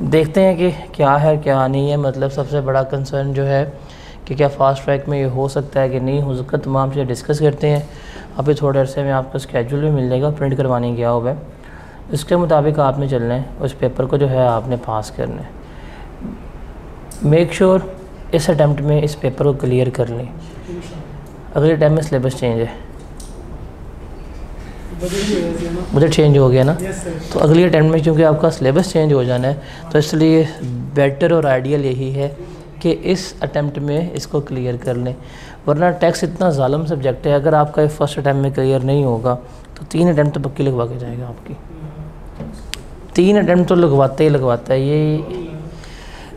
देखते हैं कि क्या है क्या नहीं है। मतलब सबसे बड़ा कंसर्न जो है कि क्या फ़ास्ट ट्रैक में ये हो सकता है कि नहीं हो सकता, तमाम चीज़ें डिस्कस करते हैं। अभी थोड़े अरसे में आपको स्केड्यूल भी मिल जाएगा, प्रिंट करवाने गया हुआ है, इसके मुताबिक आपने चलना है। उस पेपर को जो है आपने पास करना है। मेक श्योर इस अटैम्प्ट में इस पेपर को क्लियर कर लें। अगले टाइम में सिलेबस चेंज है, बजट चेंज हो गया ना, तो अगली अटैम्प्ट में क्योंकि आपका सिलेबस चेंज हो जाना है, तो इसलिए बेटर और आइडियल यही है कि इस अटैम्प्ट में इसको क्लियर कर लें। वरना टैक्स इतना ज़ालम सब्जेक्ट है, अगर आपका ये फर्स्ट अटैम्प्ट में क्लियर नहीं होगा तो 3 अटैम्प्ट तो पक्की लगवा के जाएगा आपकी। 3 अटैम्प्ट तो लगवाता है। ये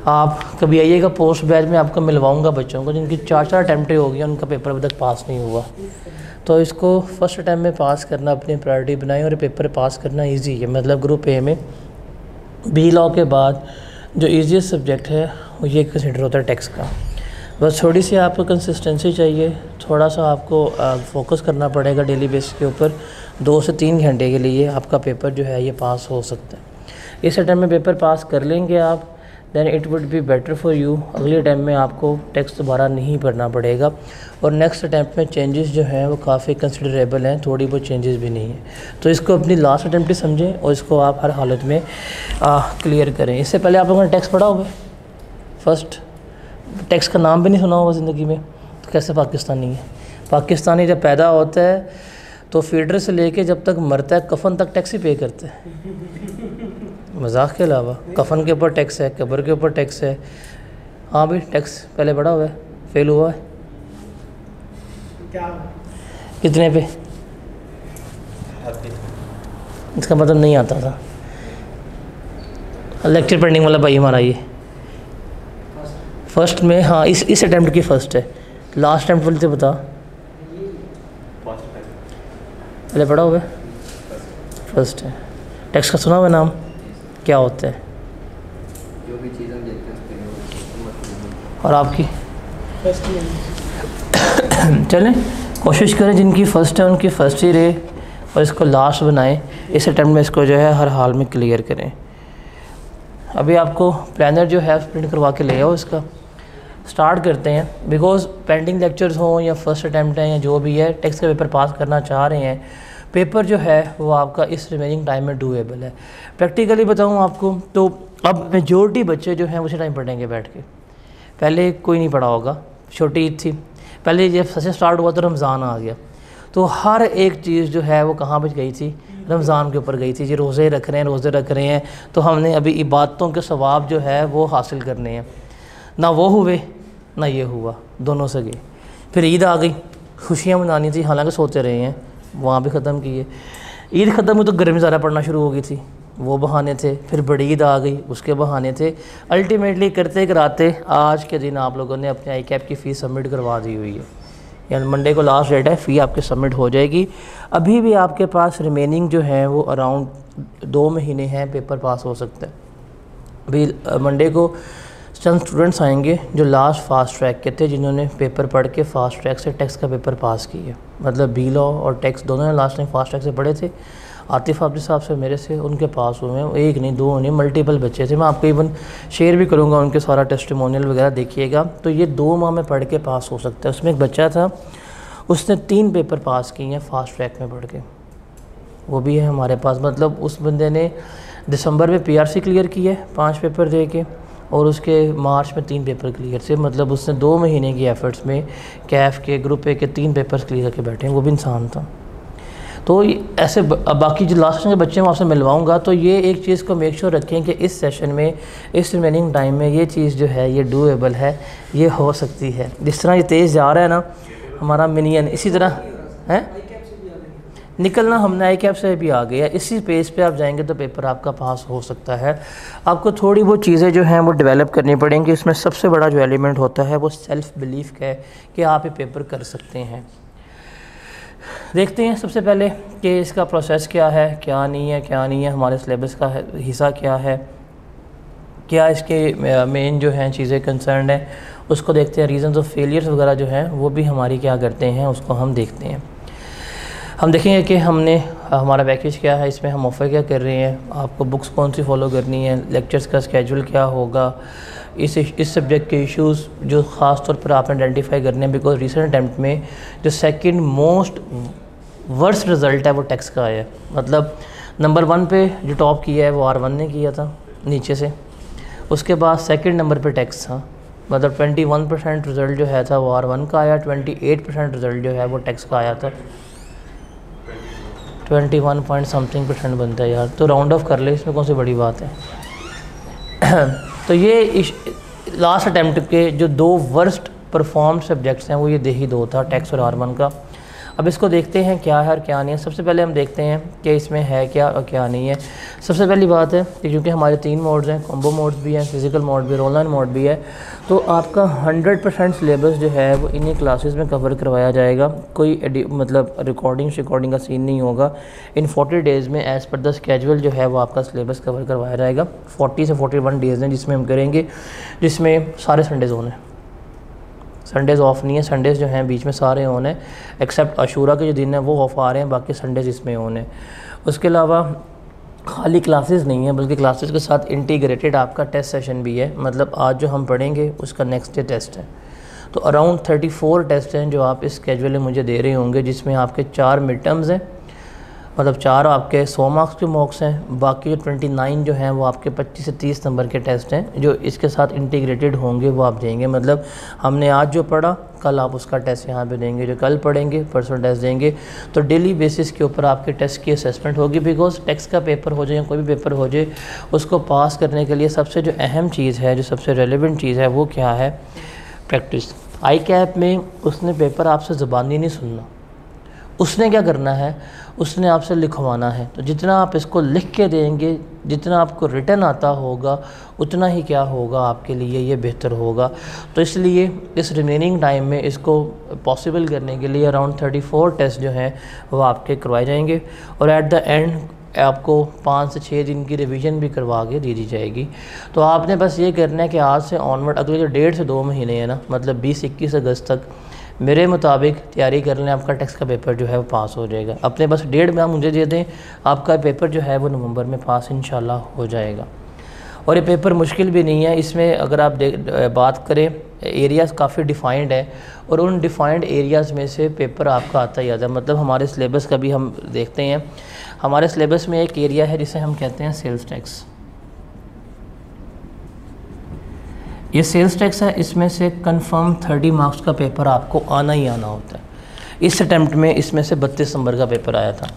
आप कभी आइएगा पोस्ट बैच में, आपको मिलवाऊंगा बच्चों को जिनकी 4 अटैम्प्टें हो गई, उनका पेपर अभी तक पास नहीं हुआ। तो इसको फर्स्ट अटैम्प्ट में पास करना अपनी प्रायोरिटी बनाएं, और पेपर पास करना इजी है। मतलब ग्रुप ए में बी लॉ के बाद जो ईजीएस्ट सब्जेक्ट है वो ये कंसिडर होता है टैक्स का। बस थोड़ी सी आपको कंसिस्टेंसी चाहिए, थोड़ा सा आपको फोकस करना पड़ेगा डेली बेसिस के ऊपर। 2 से 3 घंटे के लिए आपका पेपर जो है ये पास हो सकता है। इस अटैम्प्ट में पेपर पास कर लेंगे आप, then it would be better for you. अगले अटैम्प्ट में आपको टैक्स दोबारा नहीं भरना पड़ेगा, और नेक्स्ट अटैम्प्ट में चेंजेस जो हैं वो काफ़ी कंसिडरेबल हैं, थोड़ी बहुत चेंजेस भी नहीं है। तो इसको अपनी लास्ट अटैम्प्ट ही समझें और इसको आप हर हालत में क्लियर करें। इससे पहले आप लोगों ने टैक्स पढ़ा होगा, फर्स्ट टैक्स का नाम भी नहीं सुना होगा ज़िंदगी में, तो कैसे पाकिस्तानी है। पाकिस्तानी जब पैदा होता है तो फीडर से लेके जब तक मरता है कफन तक टैक्स ही पे करता है। मजाक के अलावा कफन के ऊपर टैक्स है, कब्र के ऊपर टैक्स है। हाँ भाई टैक्स पहले बड़ा हुआ है, फेल हुआ है क्या? कितने पे? इसका मतलब नहीं आता था। लेक्चर पेंडिंग वाला भाई हमारा ये फर्स्ट में, हाँ इस अटैम्प्ट की फ़र्स्ट है। लास्ट अटैम्प्ट वाले से बता, पहले पढ़ा हुआ है, फर्स्ट है। टैक्स का सुना हुआ नाम क्या होता है? जो भी चीज़ हम देखते हैं। और आपकी चलें कोशिश करें जिनकी फ़र्स्ट है उनकी फ़र्स्ट ही रहे, और इसको लास्ट बनाएं। इस अटैम्प्ट में इसको जो है हर हाल में क्लियर करें। अभी आपको प्लानर जो है प्रिंट करवा के ले आओ, इसका स्टार्ट करते हैं। बिकॉज पेंडिंग लेक्चर्स हों या फर्स्ट अटैम्प्ट है या जो भी है, टैक्स का पेपर पास करना चाह रहे हैं, पेपर जो है वो आपका इस रिमेनिंग टाइम में डूएबल है। प्रैक्टिकली बताऊं आपको तो अब मेजॉरिटी बच्चे जो हैं उसी टाइम पढ़ेंगे बैठ के। पहले कोई नहीं पढ़ा होगा, छोटी ईद थी, पहले जब सबसे स्टार्ट हुआ तो रमज़ान आ गया, तो हर एक चीज़ जो है वो कहाँ पर गई थी, रमज़ान के ऊपर गई थी। जी रोज़े रख रहे हैं तो हमने अभी इबादतों के सवाब जो है वो हासिल करने हैं। ना वो हुए ना ये हुआ, दोनों से गए। फिर ईद आ गई, खुशियाँ मनानी थी, हालांकि सोते रहे हैं, वहाँ भी ख़त्म किए। ईद ख़त्म हुई तो गर्मी ज़्यादा पड़ना शुरू हो गई थी, वो बहाने थे। फिर बड़ी ईद आ गई, उसके बहाने थे। अल्टीमेटली करते कराते आज के दिन आप लोगों ने अपने ICAP की फ़ीस सबमिट करवा दी हुई है, यानी मंडे को लास्ट डेट है, फ़ी आपकी सबमिट हो जाएगी। अभी भी आपके पास रिमेनिंग जो है वो अराउंड 2 महीने हैं, पेपर पास हो सकता है। अभी मंडे को चंद स्टूडेंट्स आएंगे जो लास्ट फास्ट ट्रैक के थे, जिन्होंने पेपर पढ़ के फास्ट ट्रैक से टैक्स का पेपर पास किया। मतलब बी लॉ और टैक्स दोनों ने लास्ट टाइम फास्ट ट्रैक से पढ़े थे। आतिफ आबिद साहब से मेरे से उनके पास हुए हैं, एक नहीं 2 नहीं मल्टीपल बच्चे थे। मैं आपको इवन शेयर भी करूँगा उनके सारा टेस्टिमोनियल वगैरह, देखिएगा। तो ये 2 माह में पढ़ के पास हो सकता है। उसमें एक बच्चा था, उसने 3 पेपर पास किए हैं फास्ट ट्रैक में पढ़ के, वो भी है हमारे पास। मतलब उस बंदे ने दिसंबर में PRC क्लियर किया है 5 पेपर दे के, और उसके मार्च में 3 पेपर क्लियर थे। मतलब उसने 2 महीने की एफ़र्ट्स में कैफ के ग्रुप ए के 3 पेपर्स क्लियर करके बैठे हैं, वो भी इंसान था। तो ऐसे बाकी जो लास्ट के बच्चे मैं आपसे मिलवाऊंगा। तो ये एक चीज़ को मेक श्योर रखें कि इस सेशन में, इस रिमेनिंग टाइम में ये चीज़ जो है ये डूएबल है, ये हो सकती है। जिस तरह ये तेज़ जा रहा है ना हमारा मिनियन, इसी तरह है निकलना। हमने ICAP से भी आ गया, इसी पेज पे आप जाएंगे तो पेपर आपका पास हो सकता है। आपको थोड़ी बहुत चीज़ें जो हैं वो डेवलप करनी पड़ेंगी। इसमें सबसे बड़ा जो एलिमेंट होता है वो सेल्फ़ बिलीफ का है कि आप ये पेपर कर सकते हैं। देखते हैं सबसे पहले कि इसका प्रोसेस क्या है, क्या नहीं है, हमारे सिलेबस का हिस्सा क्या है, क्या इसके मेन जो हैं चीज़ें कंसर्न है, उसको देखते हैं। रीज़न्स ऑफ फेलियर्स वगैरह जो हैं वो भी हमारी क्या करते हैं, उसको हम देखते हैं। हम देखेंगे कि हमने हमारा पैकेज क्या है, इसमें हम ऑफ़र क्या कर रहे हैं, आपको बुक्स कौन सी फॉलो करनी है, लेक्चर्स का स्केजूल क्या होगा, इस सब्जेक्ट के इश्यूज़ जो ख़ास तौर पर आपने आइडेंटिफाई करने हैं। बिकॉज रिसेंट अटैम्प्ट में जो सेकंड मोस्ट वर्स्ट रिज़ल्ट है वो टैक्स का आया है। मतलब नंबर 1 पे जो टॉप किया है वो R1 ने किया था नीचे से, उसके बाद सेकंड नंबर पे टैक्स था। मतलब 21% रिज़ल्ट जो है था वो R1 का आया, 28% रिज़ल्ट जो है वो टैक्स का आया था। 21 पॉइंट समथिंग% बनता है यार, तो राउंड ऑफ कर ले, इसमें कौन सी बड़ी बात है। तो ये लास्ट अटैम्प्ट के जो 2 वर्स्ट परफॉर्म सब्जेक्ट्स हैं वो ये ही 2 था, टैक्स और R1 का। अब इसको देखते हैं क्या है और क्या नहीं है। सबसे पहले हम देखते हैं कि इसमें है क्या और क्या नहीं है। सबसे पहली बात है कि क्योंकि हमारे 3 मोड्स हैं, कॉम्बो मोड्स भी हैं, फिज़िकल मोड भी, ऑनलाइन मोड भी है, तो आपका 100% सिलेबस जो है वो इन्हीं क्लासेस में कवर करवाया जाएगा। कोई मतलब रिकॉर्डिंग का सीन नहीं होगा। इन 40 डेज़ में एज़ पर द स्केजुअल जो है वो आपका सिलेबस कवर करवाया जाएगा। 40 से 41 डेज़ हैं जिसमें हम करेंगे, जिसमें सारे संडेज़ ऑन हैं, संडेज़ ऑफ नहीं है। संडेज़ जो हैं बीच में सारे ऑन है, एक्सेप्ट आशूरा के जो दिन है वो ऑफ आ रहे हैं, बाकी संडेज़ इसमें ऑन है। उसके अलावा खाली क्लासेस नहीं है, बल्कि क्लासेस के साथ इंटीग्रेटेड आपका टेस्ट सेशन भी है। मतलब आज जो हम पढ़ेंगे उसका नेक्स्ट डे टेस्ट है। तो अराउंड 34 टेस्ट हैं जो आप इस स्केजुअल में मुझे दे रहे होंगे, जिसमें आपके 4 मिड टर्म्स हैं, मतलब 4 आपके 100 मार्क्स के मॉक्स हैं। बाकी जो 29 जो हैं वो आपके 25 से 30 नंबर के टेस्ट हैं जो इसके साथ इंटीग्रेटेड होंगे, वो आप देंगे। मतलब हमने आज जो पढ़ा कल आप उसका टेस्ट यहाँ पे देंगे, जो कल पढ़ेंगे परसों टेस्ट देंगे। तो डेली बेसिस के ऊपर आपके टेस्ट की असेसमेंट होगी। बिकॉज टेक्स्ट का पेपर हो जाए या कोई भी पेपर हो जाए, उसको पास करने के लिए सबसे जो अहम चीज़ है, जो सबसे रेलिवेंट चीज़ है वो क्या है, प्रैक्टिस। आई कैप में उसने पेपर आपसे ज़बानी नहीं सुनना, उसने क्या करना है, उसने आपसे लिखवाना है। तो जितना आप इसको लिख के देंगे, जितना आपको रिटन आता होगा, उतना ही क्या होगा आपके लिए ये बेहतर होगा। तो इसलिए इस रिमेनिंग टाइम में इसको पॉसिबल करने के लिए अराउंड 34 टेस्ट जो हैं वो आपके करवाए जाएंगे, और एट द एंड आपको 5 से 6 दिन की रिवीजन भी करवा के दी जाएगी। तो आपने बस ये करना है कि आज से ऑनवर्ड अगले जो 1.5 से 2 महीने हैं ना, मतलब 20-21 अगस्त तक मेरे मुताबिक तैयारी कर लें, आपका टेक्स्ट का पेपर जो है वो पास हो जाएगा। अपने बस 1.5 माह मुझे दे दें, आपका पेपर जो है वो नवंबर में पास इंशाल्लाह हो जाएगा। और ये पेपर मुश्किल भी नहीं है। इसमें अगर आप बात करें, एरियाज़ काफ़ी डिफ़ाइंड है, और उन डिफ़ाइंड एरियाज़ में से पेपर आपका आता ही आता है। मतलब हमारे सिलेबस का भी हम देखते हैं, हमारे सिलेबस में एक एरिया है जिसे हम कहते हैं सेल्स टैक्स। ये सेल्स टैक्स है, इसमें से कंफर्म 30 मार्क्स का पेपर आपको आना ही आना होता है। इस अटैम्प्ट में इसमें से 32 नंबर का पेपर आया था।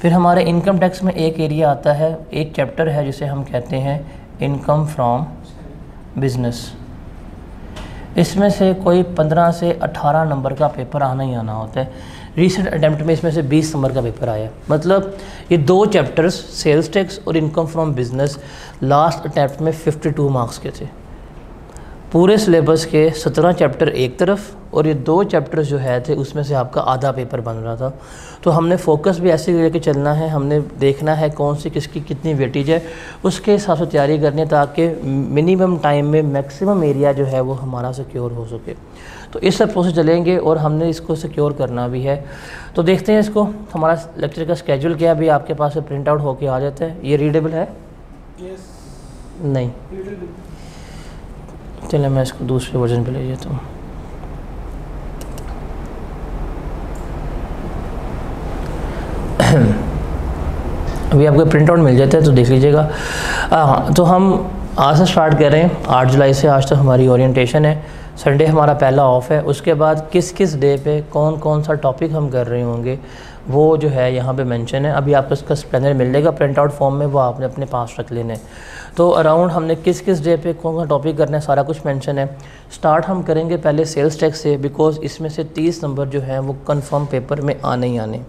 फिर हमारे इनकम टैक्स में एक एरिया आता है, एक चैप्टर है जिसे हम कहते हैं इनकम फ्रॉम बिज़नेस। इसमें से कोई 15 से 18 नंबर का पेपर आना ही आना होता है। रीसेंट अटैम्प्ट में इसमें से 20 नंबर का पेपर आया। मतलब ये 2 चैप्टर्स सेल्स टैक्स और income from business last attempt में 52 मार्क्स के थे। पूरे सिलेबस के 17 चैप्टर एक तरफ, और ये 2 चैप्टर्स जो है थे उसमें से आपका आधा पेपर बन रहा था। तो हमने फोकस भी ऐसे लेके चलना है, हमने देखना है कौन सी किसकी कितनी वेटेज है, उसके हिसाब से तैयारी करनी है, ताकि मिनिमम टाइम में मैक्सिमम एरिया जो है वो हमारा सिक्योर हो सके। तो इस सब प्रोसेस चलेंगे और हमने इसको सिक्योर करना भी है। तो देखते हैं इसको, हमारा लेक्चर का स्केड्यूल क्या अभी आपके पास प्रिंट आउट होके आ जाता है। ये रीडेबल है? नहीं, चलिए मैं इसको दूसरे वर्जन पे ले जाता हूँ। अभी आपको प्रिंट आउट मिल जाता है तो देख लीजिएगा। हाँ, तो हम आज से स्टार्ट कर रहे हैं, 8 जुलाई से आज तक हमारी ओरिएंटेशन है। संडे हमारा पहला ऑफ है। उसके बाद किस किस डे पे कौन कौन सा टॉपिक हम कर रहे होंगे वो जो है यहाँ पे मेंशन है। अभी आपको इसका स्प्लेंडर मिल जाएगा प्रिंट आउट फॉर्म में, वो आपने अपने पास रख लेने। तो अराउंड हमने किस किस डे पे कौन सा टॉपिक करना है सारा कुछ मेंशन है। स्टार्ट हम करेंगे पहले सेल्स टैक्स से, बिकॉज इसमें से 30 नंबर जो हैं वो कंफर्म पेपर में आने ही आने।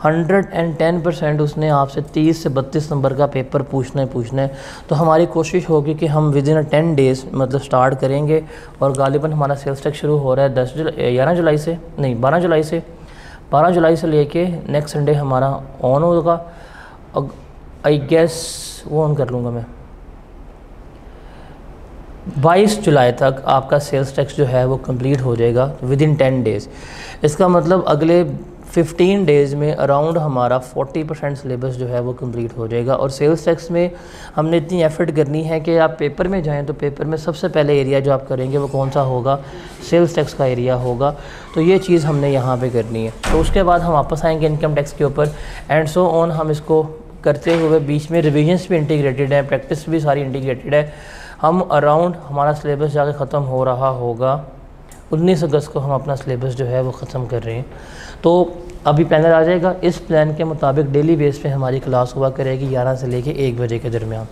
110% उसने आपसे 30 से 32 नंबर का पेपर पूछना है। तो हमारी कोशिश होगी कि हम विद इन 10 डेज़ मतलब स्टार्ट करेंगे, और गालिबन हमारा सेल्स टैक्स शुरू हो रहा है 12 जुलाई से लेके नेक्स्ट संडे हमारा ऑन होगा। आई गेस वो ऑन कर लूँगा मैं। 22 जुलाई तक आपका सेल्स टैक्स जो है वो कंप्लीट हो जाएगा विद इन 10 डेज़। इसका मतलब अगले 15 डेज़ में अराउंड हमारा 40% सिलेबस जो है वो कंप्लीट हो जाएगा। और सेल्स टैक्स में हमने इतनी एफर्ट करनी है कि आप पेपर में जाएं तो पेपर में सबसे पहले एरिया जो आप करेंगे वो कौन सा होगा, सेल्स टैक्स का एरिया होगा। तो ये चीज़ हमने यहाँ पे करनी है। तो उसके बाद हम वापस आएंगे इनकम टैक्स के ऊपर एंड सो ऑन। हम इसको करते हुए बीच में रिविजन्स भी इंटीग्रेटेड है, प्रैक्टिस भी सारी इंटीग्रेटेड है। हम अराउंड हमारा सिलेबस जाके ख़त्म हो रहा होगा 19 अगस्त को हम अपना सिलेबस जो है वो ख़त्म कर रहे हैं। तो अभी प्लानर आ जाएगा, इस प्लान के मुताबिक डेली बेस पे हमारी क्लास हुआ करेगी 11 से लेके 1 बजे के दरमियान।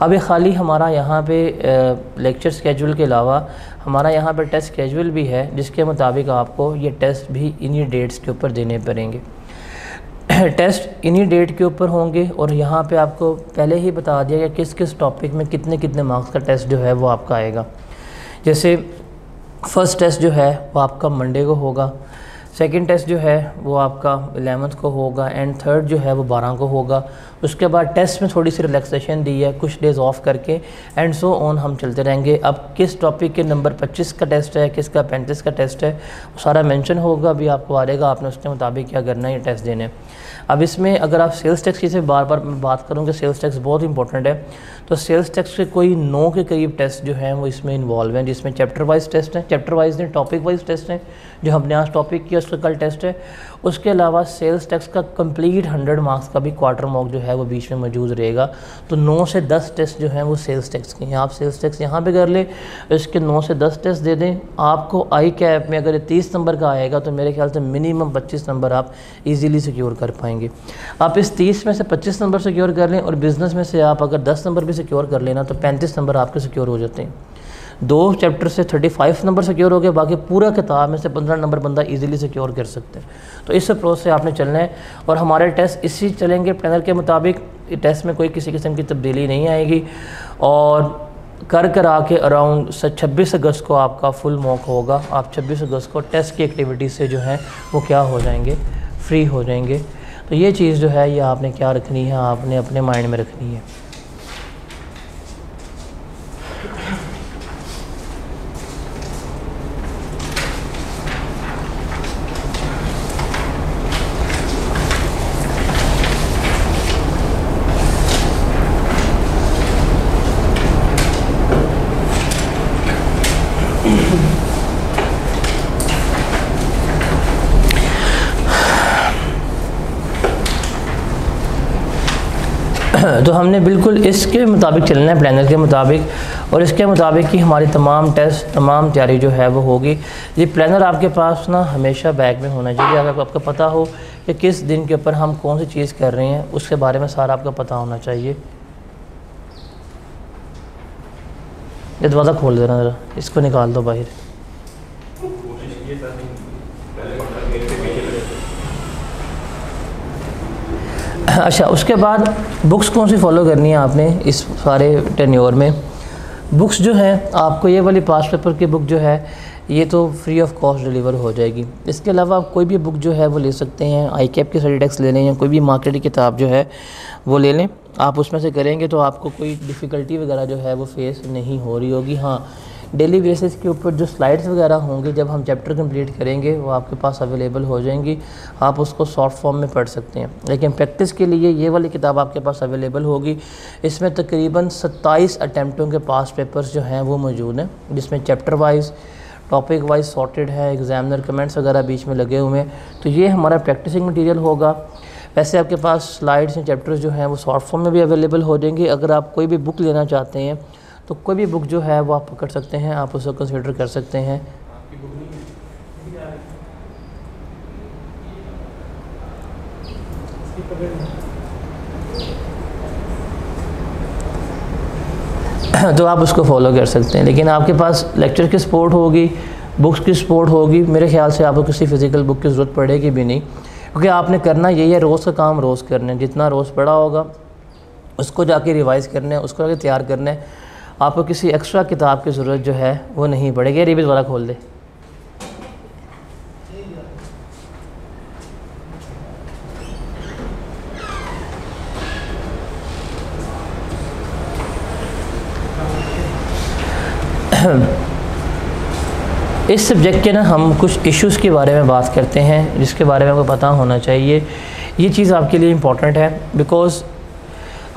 अभी खाली हमारा यहाँ पे लेक्चर स्केजूल के अलावा हमारा यहाँ पे टेस्ट स्केजूल भी है, जिसके मुताबिक आपको ये टेस्ट भी इन्हीं डेट्स के ऊपर देने पड़ेंगे। टेस्ट इन्हीं डेट के ऊपर होंगे और यहाँ पे आपको पहले ही बता दिया कि किस किस टॉपिक में कितने कितने मार्क्स का टेस्ट जो है वो आपका आएगा। जैसे फ़र्स्ट टेस्ट जो है वो आपका मंडे को होगा, सेकंड टेस्ट जो है वो आपका 11th को होगा एंड थर्ड जो है वो 12 को होगा। उसके बाद टेस्ट में थोड़ी सी रिलैक्सेशन दी है, कुछ डेज़ ऑफ करके एंड सो ऑन हम चलते रहेंगे। अब किस टॉपिक के नंबर 25 का टेस्ट है, किसका 35 का टेस्ट है, वो सारा मेंशन होगा, अभी आपको आ रहेगा, आपने उसके मुताबिक क्या करना है, ये टेस्ट देने। अब इसमें अगर आप सेल्स टैक्स की से बार बार मैं बात करूँ कि सेल्स टैक्स बहुत इंपॉर्टेंट है, तो सेल्स टैक्स के कोई 9 के करीब टेस्ट जो हैं वो इसमें इन्वॉल्व हैं, जिसमें चैप्टर वाइज टेस्ट हैं, चैप्टर वाइज नहीं टॉपिक वाइज टेस्ट हैं, जो हमने आज टॉपिक किया उसका कल टेस्ट है। उसके अलावा सेल्स टैक्स का कंप्लीट 100 मार्क्स का भी क्वार्टर मॉक जो है वो बीच में मौजूद रहेगा। तो 9 से 10 टेस्ट जो हैं वो सेल्स टैक्स के हैं। आप सेल्स टैक्स यहाँ पे कर लें, इसके 9 से 10 टेस्ट दे दें। आपको आई कैप में अगर 30 नंबर का आएगा तो मेरे ख्याल से मिनिमम 25 नंबर आप इजीली सिक्योर कर पाएंगे। आप इस 30 में से 25 नंबर सिक्योर कर लें और बिज़नेस में से आप अगर 10 नंबर भी सिक्योर कर लेना तो 35 नंबर आपके सिक्योर हो जाते हैं। 2 चैप्टर से 35 नंबर सिक्योर हो गए, बाकी पूरा किताब में से 15 नंबर बंदा इजीली सिक्योर कर सकते हैं। तो इस अप्रोच से आपने चलना है और हमारे टेस्ट इसी चलेंगे प्लानर के मुताबिक। टेस्ट में कोई किसी किस्म की तब्दीली नहीं आएगी और कर आके अराउंड 26 अगस्त को आपका फुल मॉक होगा। आप 26 अगस्त को टेस्ट की एक्टिविटी से जो है वो क्या हो जाएंगे, फ्री हो जाएंगे। तो ये चीज़ जो है ये आपने क्या रखनी है, आपने अपने माइंड में रखनी है। तो हमने बिल्कुल इसके मुताबिक चलना है, प्लानर के मुताबिक, और इसके मुताबिक ही हमारी तमाम टेस्ट तमाम तैयारी जो है वो होगी। ये प्लानर आपके पास ना हमेशा बैग में होना चाहिए। अगर आपको पता हो कि किस दिन के ऊपर हम कौन सी चीज़ कर रहे हैं, उसके बारे में सारा आपको पता होना चाहिए। ये दरवाज़ा खोल देना ज़रा, इसको निकाल दो बाहर। अच्छा, उसके बाद बुक्स कौन सी फॉलो करनी है आपने इस सारे टेन्योर में। बुक्स जो हैं आपको ये वाली पास पेपर की बुक जो है ये तो फ्री ऑफ कॉस्ट डिलीवर हो जाएगी। इसके अलावा आप कोई भी बुक जो है वो ले सकते हैं, आई कैप की स्टडी टेक्स्ट ले लें या कोई भी मार्केट की किताब जो है वो ले लें। आप उसमें से करेंगे तो आपको कोई डिफ़िकल्टी वगैरह जो है वो फेस नहीं हो रही होगी। हाँ, डेली बेसिस के ऊपर जो स्लाइड्स वगैरह होंगे जब हम चैप्टर कंप्लीट करेंगे वो आपके पास अवेलेबल हो जाएंगी, आप उसको सॉफ्ट फॉर्म में पढ़ सकते हैं। लेकिन प्रैक्टिस के लिए ये वाली किताब आपके पास अवेलेबल होगी। इसमें तकरीबन 27 अटैम्प्टों के पास पेपर्स जो हैं वो मौजूद हैं, जिसमें chapter wise topic wise sorted है, एग्जामिनर कमेंट्स वगैरह बीच में लगे हुए हैं। तो ये हमारा प्रैक्टिसिंग मटीरियल होगा। वैसे आपके पास स्लाइड्स या चैप्टर्स जो हैं वो सॉफ्ट फॉर्म में भी अवेलेबल हो जाएंगे। अगर आप कोई भी बुक लेना चाहते हैं तो कोई भी बुक जो है वो आप पकड़ सकते हैं, आप उसको कंसिडर कर सकते हैं। तो आप उसको फॉलो कर सकते हैं। लेकिन आपके पास लेक्चर की सपोर्ट होगी, बुक्स की सपोर्ट होगी, मेरे ख्याल से आपको किसी फ़िज़िकल बुक की ज़रूरत पड़ेगी भी नहीं, क्योंकि आपने करना यही है, रोज़ का काम रोज़ करना है। जितना रोज़ पढ़ा होगा उसको जाके रिवाइज़ करना है, उसको जाके तैयार करना है। आपको किसी एक्स्ट्रा किताब की ज़रूरत जो है वो नहीं पड़ेगी। रिविज़ वाला खोल दे। इस सब्जेक्ट के ना हम कुछ इश्यूज़ के बारे में बात करते हैं जिसके बारे में आपको पता होना चाहिए। ये चीज़ आपके लिए इम्पॉर्टेंट है बिकॉज़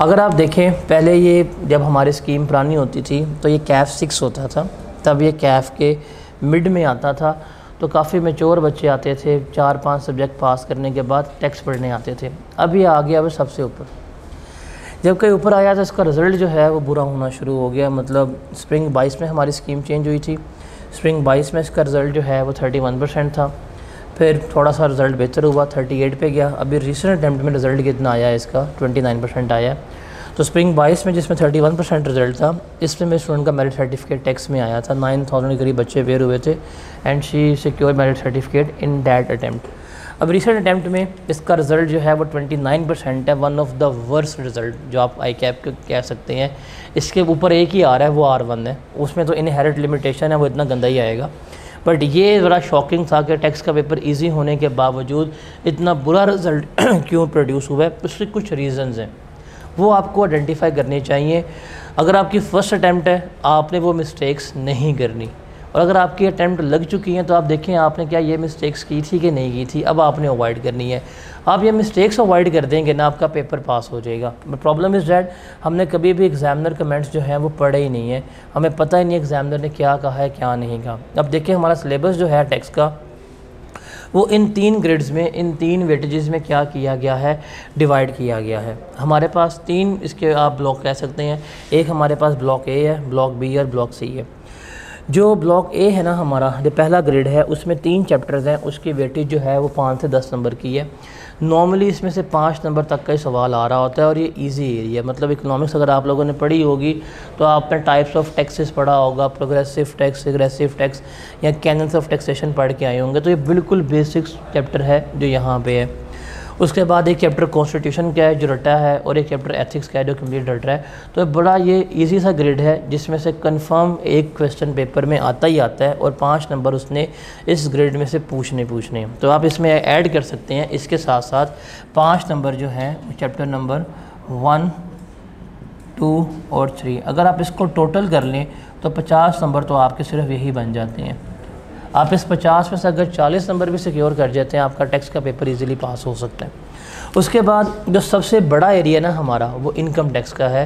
अगर आप देखें पहले ये जब हमारी स्कीम पुरानी होती थी तो ये कैफ 6 होता था, तब ये कैफ के मिड में आता था, तो काफ़ी मैच्योर बच्चे आते थे, 4-5 सब्जेक्ट पास करने के बाद टेक्स्ट पढ़ने आते थे। अब ये आ गया वो सबसे ऊपर, जब कहीं ऊपर आया तो इसका रिज़ल्ट जो है वो बुरा होना शुरू हो गया। मतलब स्प्रिंग 22 में हमारी स्कीम चेंज हुई थी, स्प्रिंग 22 में इसका रिज़ल्ट जो है वो 31% था, फिर थोड़ा सा रिज़ल्ट बेहतर हुआ 38 पे गया। अभी रिसेंट अटैम्प्ट में रिज़ल्ट कितना आया है इसका 29% आया। तो स्प्रिंग 22 में जिसमें 31% रिज़ल्ट था, इसमें मेरे स्टूडेंट का मेरिट सर्टिफिकेट टेक्स्ट में आया था। 9000 के करीब बच्चे अवेयर हुए थे and she secure merit certificate in that attempt. अब रिसेंट अटैम्प्ट में इसका रिज़ल्ट जो है वो 29% है, one of the worst result जो आप आई कैप के कह सकते हैं। इसके ऊपर एक ही आ रहा है वो R1 है, उसमें तो इनहेरिट लिमिटेशन है, वो इतना गंदा ही आएगा। बट ये बड़ा शॉकिंग था कि टेक्स्ट का पेपर इजी होने के बावजूद इतना बुरा रिज़ल्ट क्यों प्रोड्यूस हुआ है। उसके कुछ रीज़न्स हैं, वो आपको आइडेंटिफाई करनी चाहिए। अगर आपकी फ़र्स्ट अटैम्प्ट है आपने वो मिस्टेक्स नहीं करनी, और अगर आपकी अटैम्प्ट लग चुकी हैं तो आप देखें आपने क्या ये मिस्टेक्स की थी कि नहीं की थी, अब आपने अवॉइड करनी है। आप ये मिस्टेक्स अवॉइड कर देंगे ना आपका पेपर पास हो जाएगा। बट प्रॉब्लम इज़ डैट हमने कभी भी एग्जामिनर कमेंट्स जो हैं वो पढ़े ही नहीं है, हमें पता ही नहीं एग्जामिनर ने क्या कहा है क्या नहीं कहा। अब देखिए हमारा सिलेबस जो है टेक्स्ट का वो इन 3 ग्रेड्स में, इन 3 वेटेजेस में क्या किया गया है, डिवाइड किया गया है। हमारे पास 3 इसके आप ब्लॉक कह सकते हैं। एक हमारे पास ब्लॉक ए है, ब्लॉक बी और ब्लॉक सी है। जो ब्लॉक ए है ना हमारा जो पहला ग्रेड है उसमें 3 चैप्टर्स हैं, उसकी वेटेज जो है वो 5 से 10 नंबर की है। नॉर्मली इसमें से 5 नंबर तक का ही सवाल आ रहा होता है और ये इजी एरिया, मतलब इकोनॉमिक्स अगर आप लोगों ने पढ़ी होगी तो आपने टाइप्स ऑफ टैक्सेस पढ़ा होगा, प्रोग्रेसिव टैक्स, रिग्रेसिव टैक्स या कैनन्स ऑफ टैक्सेशन पढ़ के आए होंगे। तो ये बिल्कुल बेसिक्स चैप्टर है जो यहाँ पे है। उसके बाद एक चैप्टर कॉन्स्टिट्यूशन का है जो रटा है, और एक चैप्टर एथिक्स का है जो कम्प्लीट रट रहा है। तो बड़ा ये इजी सा ग्रेड है जिसमें से कंफर्म एक क्वेश्चन पेपर में आता ही आता है और 5 नंबर उसने इस ग्रेड में से पूछने हैं। तो आप इसमें ऐड कर सकते हैं। इसके साथ साथ 5 नंबर जो हैं चैप्टर नंबर 1, 2 और 3, अगर आप इसको टोटल कर लें तो 50 नंबर तो आपके सिर्फ यही बन जाते हैं। आप इस 50 में से अगर 40 नंबर भी सिक्योर कर जाते हैं आपका टेक्स्ट का पेपर इजीली पास हो सकता है। उसके बाद जो सबसे बड़ा एरिया ना हमारा वो इनकम टैक्स का है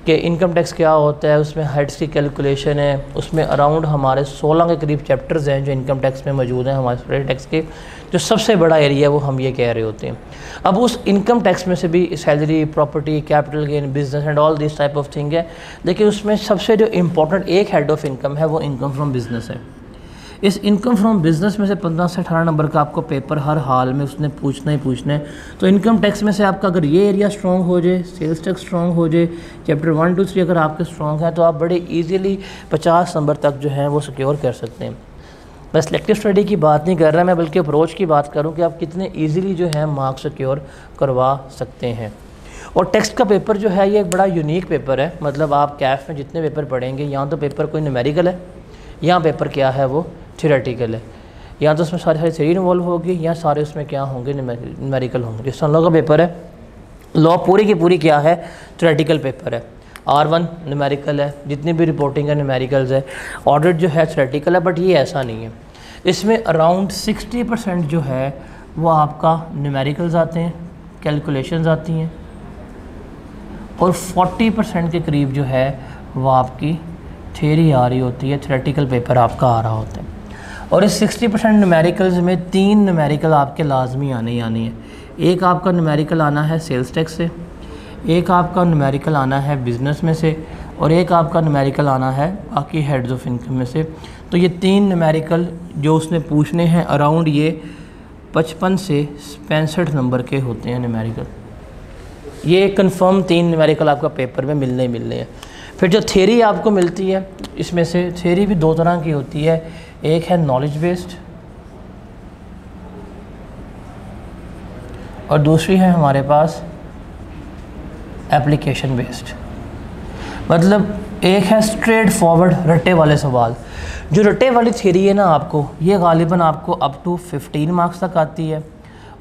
कि इनकम टैक्स क्या होता है, उसमें हेड्स की कैलकुलेशन है, उसमें अराउंड हमारे 16 के करीब चैप्टर्स हैं जो इनकम टैक्स में मौजूद हैं हमारे स्टेट टैक्स के। जो सबसे बड़ा एरिया है वो हम ये कह रहे होते हैं। अब उस इनकम टैक्स में से भी salary, property, capital gain, business and all this type of thing है, लेकिन उसमें सबसे जो इम्पोर्टेंट एक हेड ऑफ इनकम है वो इनकम फ्रॉम बिजनेस है। इस इनकम फ्रॉम बिज़नेस में से 15 से 18 नंबर का आपको पेपर हर हाल में उसने पूछना है। तो इनकम टैक्स में से आपका अगर ये एरिया स्ट्रॉन्ग हो जाए, सेल्स टैक्स स्ट्रॉन्ग हो जाए, चैप्टर 1, 2, 3 अगर आपके स्ट्रॉन्ग है तो आप बड़े इजीली 50 नंबर तक जो है वो सिक्योर कर सकते हैं। मैं सिलेक्टिव स्टडी की बात नहीं कर रहा, मैं बल्कि अप्रोच की बात करूँ कि आप कितने ईजीली जो है मार्क्स सिक्योर करवा सकते हैं। और टेक्स्ट का पेपर जो है ये एक बड़ा यूनिक पेपर है। मतलब आप कैफ में जितने पेपर पढ़ेंगे, यहाँ तो पेपर कोई न्यूमेरिकल है, यहाँ पेपर क्या है वो थ्योरेटिकल है। या तो उसमें सारी थ्योरी इन्वॉल्व होगी या सारे उसमें क्या होंगे, न्यूमेरिकल होंगे। जिस लॉ का पेपर है, लॉ पूरी की पूरी क्या है, थ्योरेटिकल पेपर है। R1 न्यूमेरिकल है, जितनी भी रिपोर्टिंग है न्यूमेरिकल्स है। ऑडिट जो है थ्योरेटिकल है, बट ये ऐसा नहीं है। इसमें अराउंड 60% जो है वो आपका न्यूमेरिकल्स आते हैं, कैलकुलेशंस आती हैं, और 40% के करीब जो है वो आपकी थ्योरी आ रही होती है, थ्योरेटिकल पेपर आपका आ रहा होता है। और इस 60% न्यूमेरिकल्स में 3 न्यूमेरिकल आपके लाजमी आने ही आने हैं। एक आपका न्यूमेरिकल आना है सेल्स टैक्स से, एक आपका न्यूमेरिकल आना है बिज़नेस में से, और एक आपका न्यूमेरिकल आना है बाकी हेड्स ऑफ इनकम में से। तो ये 3 न्यूमेरिकल जो उसने पूछने हैं अराउंड ये 55 से 65 नंबर के होते हैं न्यूमेरिकल। ये कंफर्म 3 न्यूमेरिकल आपका पेपर में मिलने हैं। फिर जो थ्योरी आपको मिलती है, इसमें से थ्योरी भी 2 तरह की होती है। एक है नॉलेज बेस्ड और दूसरी है हमारे पास एप्लीकेशन बेस्ड। मतलब एक है स्ट्रेट फॉरवर्ड रट्टे वाले सवाल। जो रट्टे वाली थ्योरी है ना आपको, ये गालिबन आपको अप टू 15 मार्क्स तक आती है,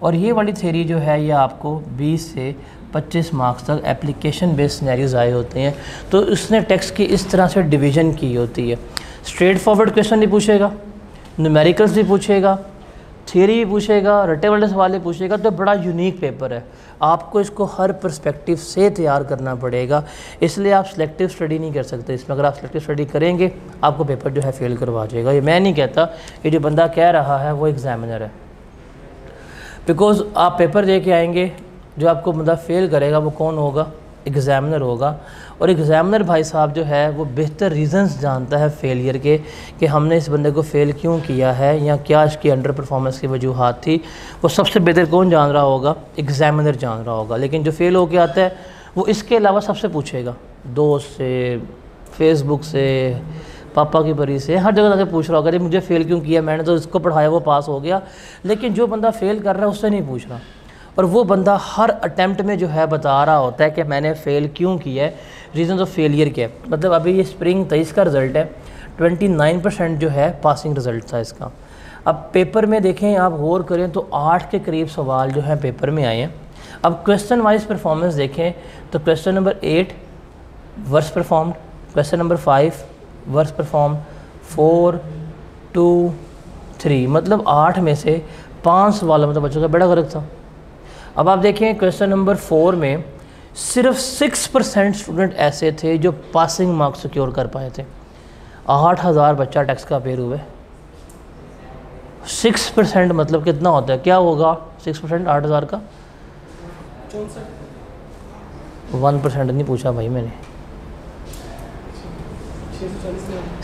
और ये वाली थ्योरी जो है ये आपको 20 से 25 मार्क्स तक एप्लीकेशन बेस्ड सिनेरियोज आए होते हैं। तो उसने टेक्स्ट की इस तरह से डिवीज़न की होती है। स्ट्रेट फॉरवर्ड क्वेश्चन नहीं पूछेगा, न्यूमेरिकल्स भी पूछेगा, थियरी भी पूछेगा, रटे वाले सवाल भी पूछेगा। तो बड़ा यूनिक पेपर है, आपको इसको हर पर्सपेक्टिव से तैयार करना पड़ेगा, इसलिए आप सिलेक्टिव स्टडी नहीं कर सकते इसमें। अगर आप सिलेक्टिव स्टडी करेंगे आपको पेपर जो है फेल करवा जाएगा। ये मैं नहीं कहता, कि जो बंदा कह रहा है वो एग्जामिनर है। बिकॉज आप पेपर दे के आएंगे, जो आपको बंदा फेल करेगा वो कौन होगा? एग्ज़ामिनर होगा। और एग्ज़ामिनर भाई साहब जो है वो बेहतर रीज़न्स जानता है फेलियर के, कि हमने इस बंदे को फ़ेल क्यों किया है या क्या इसकी अंडर परफॉर्मेंस की वजूहात थी। वो सबसे बेहतर कौन जान रहा होगा? एग्ज़ामिनर जान रहा होगा। लेकिन जो फ़ेल होके आता है वो इसके अलावा सबसे पूछेगा, दोस्त से, फेसबुक से, पापा की परी से, हर जगह जाकर पूछ रहा होगा, अरे मुझे फ़ेल क्यों किया, मैंने तो इसको पढ़ाया वो पास हो गया। लेकिन जो बंदा फ़ेल कर रहा है उससे नहीं पूछ रहा, और वो बंदा हर अटैम्प्ट में जो है बता रहा होता है कि मैंने फ़ेल क्यों किया है, रीज़न ऑफ फेलियर क्या है। मतलब अभी ये स्प्रिंग 23 का रिज़ल्ट है, 29% जो है पासिंग रिज़ल्ट था इसका। अब पेपर में देखें, आप गौर करें तो 8 के करीब सवाल जो है पेपर में आए हैं। अब क्वेश्चन वाइज परफॉर्मेंस देखें तो question number 8 worst performed, question number 5 worst performed, 4, 2, 3, मतलब 8 में से 5 सवालों में तो बच्चों का बड़ा फ़र्क था। अब आप देखें क्वेश्चन नंबर 4 में सिर्फ 6% स्टूडेंट ऐसे थे जो पासिंग मार्क्स सिक्योर कर पाए थे। 8000 बच्चा टैक्स का पेयर हुए, 6% मतलब कितना होता है? क्या होगा 6%? 8000 का 1% नहीं पूछा भाई मैंने,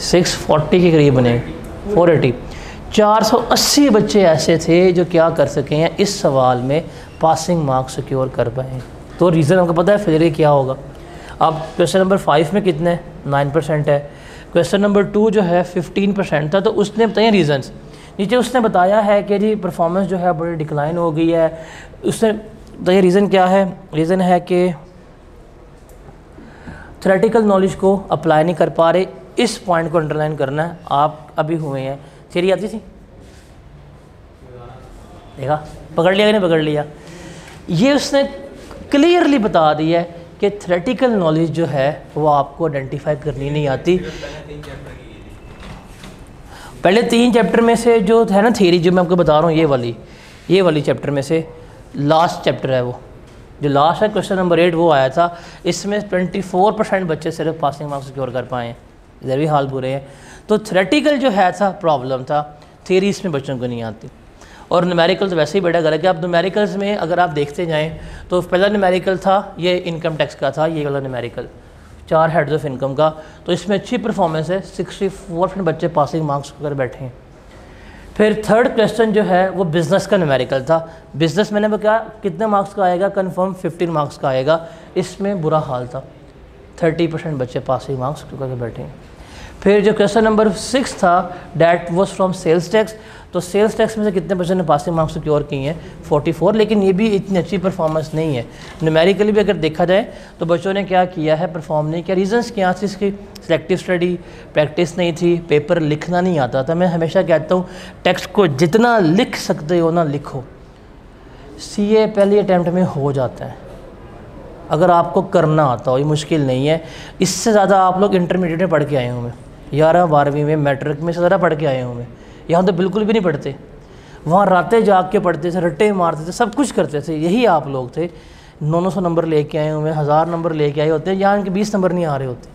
640 के करीब बने, 480। 480 बच्चे ऐसे थे जो क्या कर सके हैं, इस सवाल में पासिंग मार्क्स सिक्योर कर पाए। तो रीज़न आपको पता है फेलियर क्या होगा। अब क्वेश्चन नंबर 5 में कितने 9% है, क्वेश्चन नंबर 2 जो है 15% था। तो उसने बताया रीज़न्स, नीचे उसने बताया है कि जी परफॉर्मेंस जो है बड़ी डिक्लाइन हो गई है। उसने बताया रीज़न क्या है, रीज़न है कि थ्योरेटिकल नॉलेज को अप्लाई नहीं कर पा रहे। इस पॉइंट को अंडरलाइन करना है। आप अभी हुए हैं, थियरी आती थी, देखा पकड़ लिया कि नहीं पकड़ लिया? ये उसने क्लियरली बता दिया है कि थ्योरेटिकल नॉलेज जो है वो आपको आइडेंटिफाई करनी नहीं आती। पहले 3 चैप्टर में से जो है ना थियरी, जो मैं आपको बता रहा हूँ, ये वाली चैप्टर में से लास्ट चैप्टर है, वो जो लास्ट है क्वेश्चन नंबर 8 वो आया था। इसमें 24% बच्चे सिर्फ पासिंग मार्क्स सिक्योर कर पाए हैं, इधर भी हाल बुरे हैं। तो थ्योरेटिकल जो है था प्रॉब्लम था, थियरी इसमें बच्चों को नहीं आती। और न्यूमेरिकल तो वैसे ही बड़ा गलत है। आप न्यूमेरिकल्स में अगर आप देखते जाएं तो पहला न्यूमेरिकल था ये इनकम टैक्स का था, ये वाला न्यूमेरिकल 4 हेड्स ऑफ इनकम का। तो इसमें अच्छी परफॉर्मेंस है, 64% बच्चे पासिंग मार्क्स कर बैठे हैं। फिर थर्ड क्वेश्चन जो है वो बिज़नेस का न्यूमेरिकल था। बिज़नेस मैंने वो क्या कितने मार्क्स का आएगा, कन्फर्म 15 मार्क्स का आएगा। इसमें बुरा हाल था, 30% बच्चे पासिंग मार्क्स करके बैठे हैं। फिर जो क्वेश्चन नंबर 6 था that was from sales tax. तो सेल्स टैक्स में से कितने बच्चों ने पासिंग मार्क्स सिक्योर किए हैं, 44। लेकिन ये भी इतनी अच्छी परफॉर्मेंस नहीं है। न्यूमेरिकली भी अगर देखा जाए तो बच्चों ने क्या किया है, परफॉर्म नहीं किया। रीजंस क्या थी इसकी? सिलेक्टिव स्टडी, प्रैक्टिस नहीं थी, पेपर लिखना नहीं आता था। मैं हमेशा कहता हूँ टेक्स्ट को जितना लिख सकते हो ना लिखो। सीए पहले अटैम्प्ट में हो जाता है अगर आपको करना आता हो, ये मुश्किल नहीं है। इससे ज़्यादा आप लोग इंटरमीडिएट में पढ़ के आए होंगे, 11 12वीं में, मैट्रिक में से ज़्यादा पढ़ के आए होंगे। यहाँ तो बिल्कुल भी नहीं पढ़ते, वहाँ रातें जाग के पढ़ते थे, रट्टे मारते थे, सब कुछ करते थे। यही आप लोग थे 900 नंबर लेके आए हुए, 1000 नंबर लेके आए होते हैं। यहाँ इनके 20 नंबर नहीं आ रहे होते,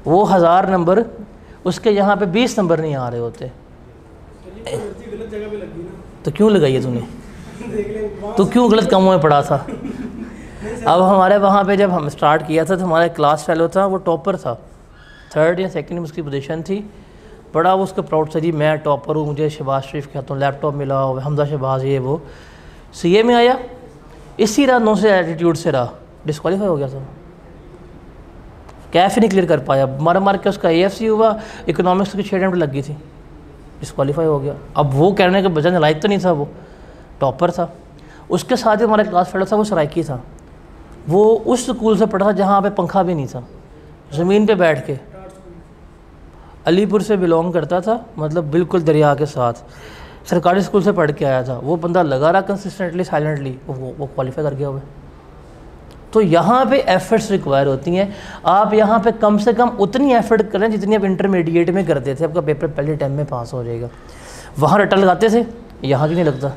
वो 1000 नंबर उसके यहाँ पे 20 नंबर नहीं आ रहे होते। तो क्यों लगाई है तूने? तो क्यों गलत कामों में पढ़ा था? अब हमारे वहाँ पे जब हम स्टार्ट किया था तो हमारा क्लास फेलो था, वो टॉपर था, 3rd या 2nd में उसकी पोजीशन थी। बड़ा वो उसका प्राउड था, जी मैं टॉपर हूँ, मुझे शहबाज शरीफ कहता हूँ, लैपटॉप मिला, हमजा शहबाज, ये वो। सीए में आया, इसी रहा 9 से एटीट्यूड से रहा, डिस्क्वालीफाई हो गया था। कैफ ही नहीं क्लियर कर पाया, मार के उसका AFC हुआ, इकोनॉमिक्स की 6 अटेम्प्ट लगी थी, डिस्क्वालीफाई हो गया। अब वो कहने के बजाय लायक तो नहीं था, वो टॉपर था। उसके साथ ही हमारा क्लास फेलो था, वो सराइकी था। वो उस स्कूल से पढ़ा था जहाँ पे पंखा भी नहीं था, ज़मीन पे बैठ के। अलीपुर से बिलोंग करता था, मतलब बिल्कुल दरिया के साथ। सरकारी स्कूल से पढ़ के आया था। वो बंदा लगा रहा कंसिस्टेंटली, साइलेंटली, वो क्वालिफाई कर गया हुआ। तो यहाँ पे एफर्ट्स रिक्वायर होती हैं। आप यहाँ पे कम से कम उतनी एफर्ट करें जितनी आप इंटरमीडिएट में करते थे, आपका पेपर पहले टाइम में पास हो जाएगा। वहाँ रट्टा लगाते थे, यहाँ क्यों नहीं लगता?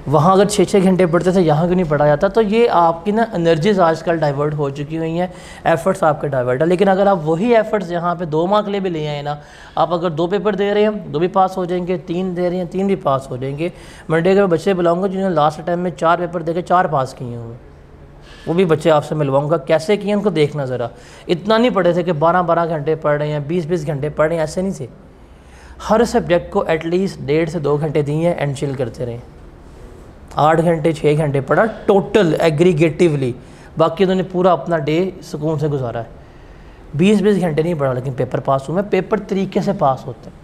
वहाँ अगर 6-6 घंटे पढ़ते थे, यहाँ क्यों नहीं पढ़ा जाता? तो ये आपकी ना एनर्जीज आजकल डाइवर्ट हो चुकी हुई हैं, एफर्ट्स आपके डाइवर्ट है। लेकिन अगर आप वही एफर्ट्स यहाँ पे 2 मार्क के लिए भी ले आए ना, आप अगर 2 पेपर दे रहे हैं 2 भी पास हो जाएंगे, 3 दे रहे हैं 3 भी पास हो जाएंगे। मंडे के बच्चे बुलाऊँगा जिन्होंने लास्ट टाइम में 4 पेपर दे के 4 पास किए हुए, वो भी बच्चे आपसे मिलवाऊँगा। कैसे किए उनको देखना ज़रा। इतना नहीं पढ़े थे कि 12-12 घंटे पढ़ रहे हैं, 20-20 घंटे पढ़ रहे हैं, ऐसे नहीं थे। हर सब्जेक्ट को एटलीस्ट 1.5 से 2 घंटे दिए हैं एंड चिल करते रहे। 8 घंटे 6 घंटे पढ़ा टोटल एग्रीगेटिवली, बाकी उन्होंने पूरा अपना डे सुकून से गुजारा है। 20-20 घंटे नहीं पढ़ा, लेकिन पेपर पास हुए। पेपर तरीके से पास होते हैं।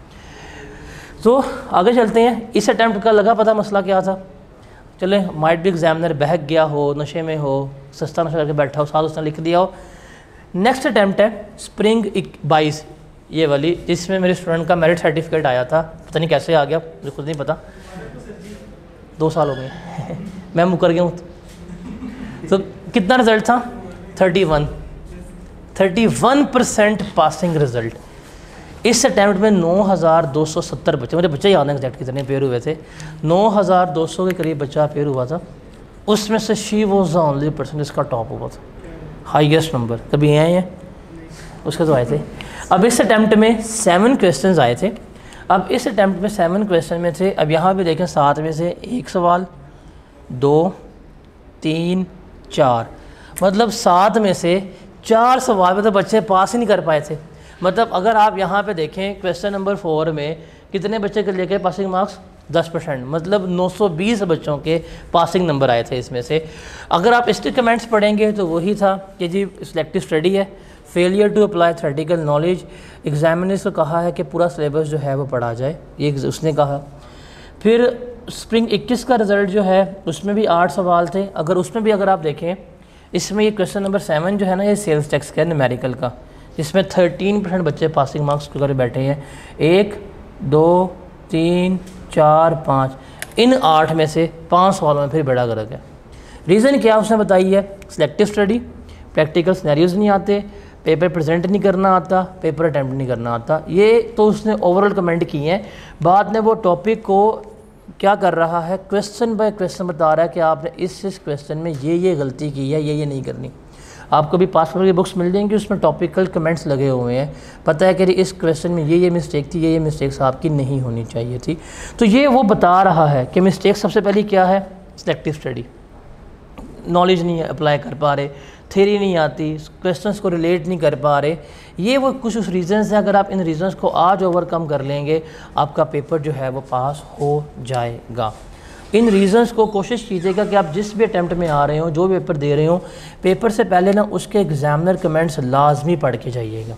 तो आगे चलते हैं। इस अटैम्प्ट का लगा पता मसला क्या था? चले, माइट भी एग्जामिनर बहक गया हो, नशे में हो, सस्ता नशा करके बैठा हो, साथ उसने लिख दिया हो। नेक्स्ट अटैम्प्ट है स्प्रिंग 22, ये वाली, जिसमें मेरे स्टूडेंट का मेरिट सर्टिफिकेट आया था। पता नहीं कैसे आ गया, मुझे खुद नहीं पता, 2 साल हो गए मैं मुकर गया हूँ। तो कितना रिज़ल्ट था? 31% पासिंग रिज़ल्ट। इस अटैम्प्ट में 9270 बच्चे, मुझे बच्चे याद हैं एग्जैक्ट कितने पेयर हुए थे, 9200 के करीब बच्चा पेयर हुआ था। उसमें से she was the only person जिसका टॉप हुआ था, हाईएस्ट नंबर। कभी आए हैं उसके तो आए थे। अब इस अटैम्प्ट में 7 क्वेश्चंस आए थे। अब इस अटैम्प्ट में 7 क्वेश्चन में थे, अब यहाँ पे देखें 7 में से 1 सवाल, 2, 3, 4, मतलब 7 में से 4 सवाल में तो बच्चे पास ही नहीं कर पाए थे। मतलब अगर आप यहाँ पे देखें क्वेश्चन नंबर 4 में कितने बच्चे के लेके पासिंग मार्क्स? 10%, मतलब 920 बच्चों के पासिंग नंबर आए थे इसमें से। अगर आप इसके कमेंट्स पढ़ेंगे तो वही था कि जी सिलेक्टिव स्टडी है, failure to apply theoretical knowledge, examiners को कहा है कि पूरा सिलेबस जो है वो पढ़ा जाए, ये उसने कहा। फिर स्प्रिंग 21 का रिज़ल्ट जो है उसमें भी 8 सवाल थे। अगर उसमें भी अगर आप देखें, इसमें ये क्वेश्चन नंबर 7 जो है ना, ये सेल्स टैक्स का न्यूमेरिकल का, जिसमें 13% बच्चे पासिंग मार्क्स कर बैठे हैं। 1, 2, 3, 4, 5, इन 8 में से 5 सवालों में फिर बड़ा गलत है। रीज़न क्या उसने बताई है? सिलेक्टिव स्टडी, प्रैक्टिकल सिनेरियोज नहीं आते, पेपर प्रेजेंट नहीं करना आता, पेपर अटैम्प्ट नहीं करना आता। ये तो उसने ओवरऑल कमेंट किए हैं। बाद में वो टॉपिक को क्या कर रहा है, क्वेश्चन बाय क्वेश्चन बता रहा है कि आपने इस क्वेश्चन में ये गलती की है, ये नहीं करनी। आपको भी पास पेपर की बुक्स मिल जाएंगी, उसमें टॉपिकल कमेंट्स लगे हुए हैं, पता है कि इस क्वेश्चन में ये मिस्टेक थी, ये मिस्टेक्स आपकी नहीं होनी चाहिए थी। तो ये वो बता रहा है कि मिस्टेक सबसे पहली क्या है? सिलेक्टिव स्टडी, नॉलेज नहीं अप्लाई कर पा रहे, थ्योरी नहीं आती, क्वेश्चंस को रिलेट नहीं कर पा रहे। ये वो कुछ उस रीज़न्स हैं। अगर आप इन रीज़न्स को आज ओवरकम कर लेंगे, आपका पेपर जो है वो पास हो जाएगा। इन रीज़न्स को कोशिश कीजिएगा कि आप जिस भी अटैम्प्ट में आ रहे हो, जो भी पेपर दे रहे हो, पेपर से पहले ना उसके एग्ज़ामिनर कमेंट्स लाजमी पढ़ के जाइएगा।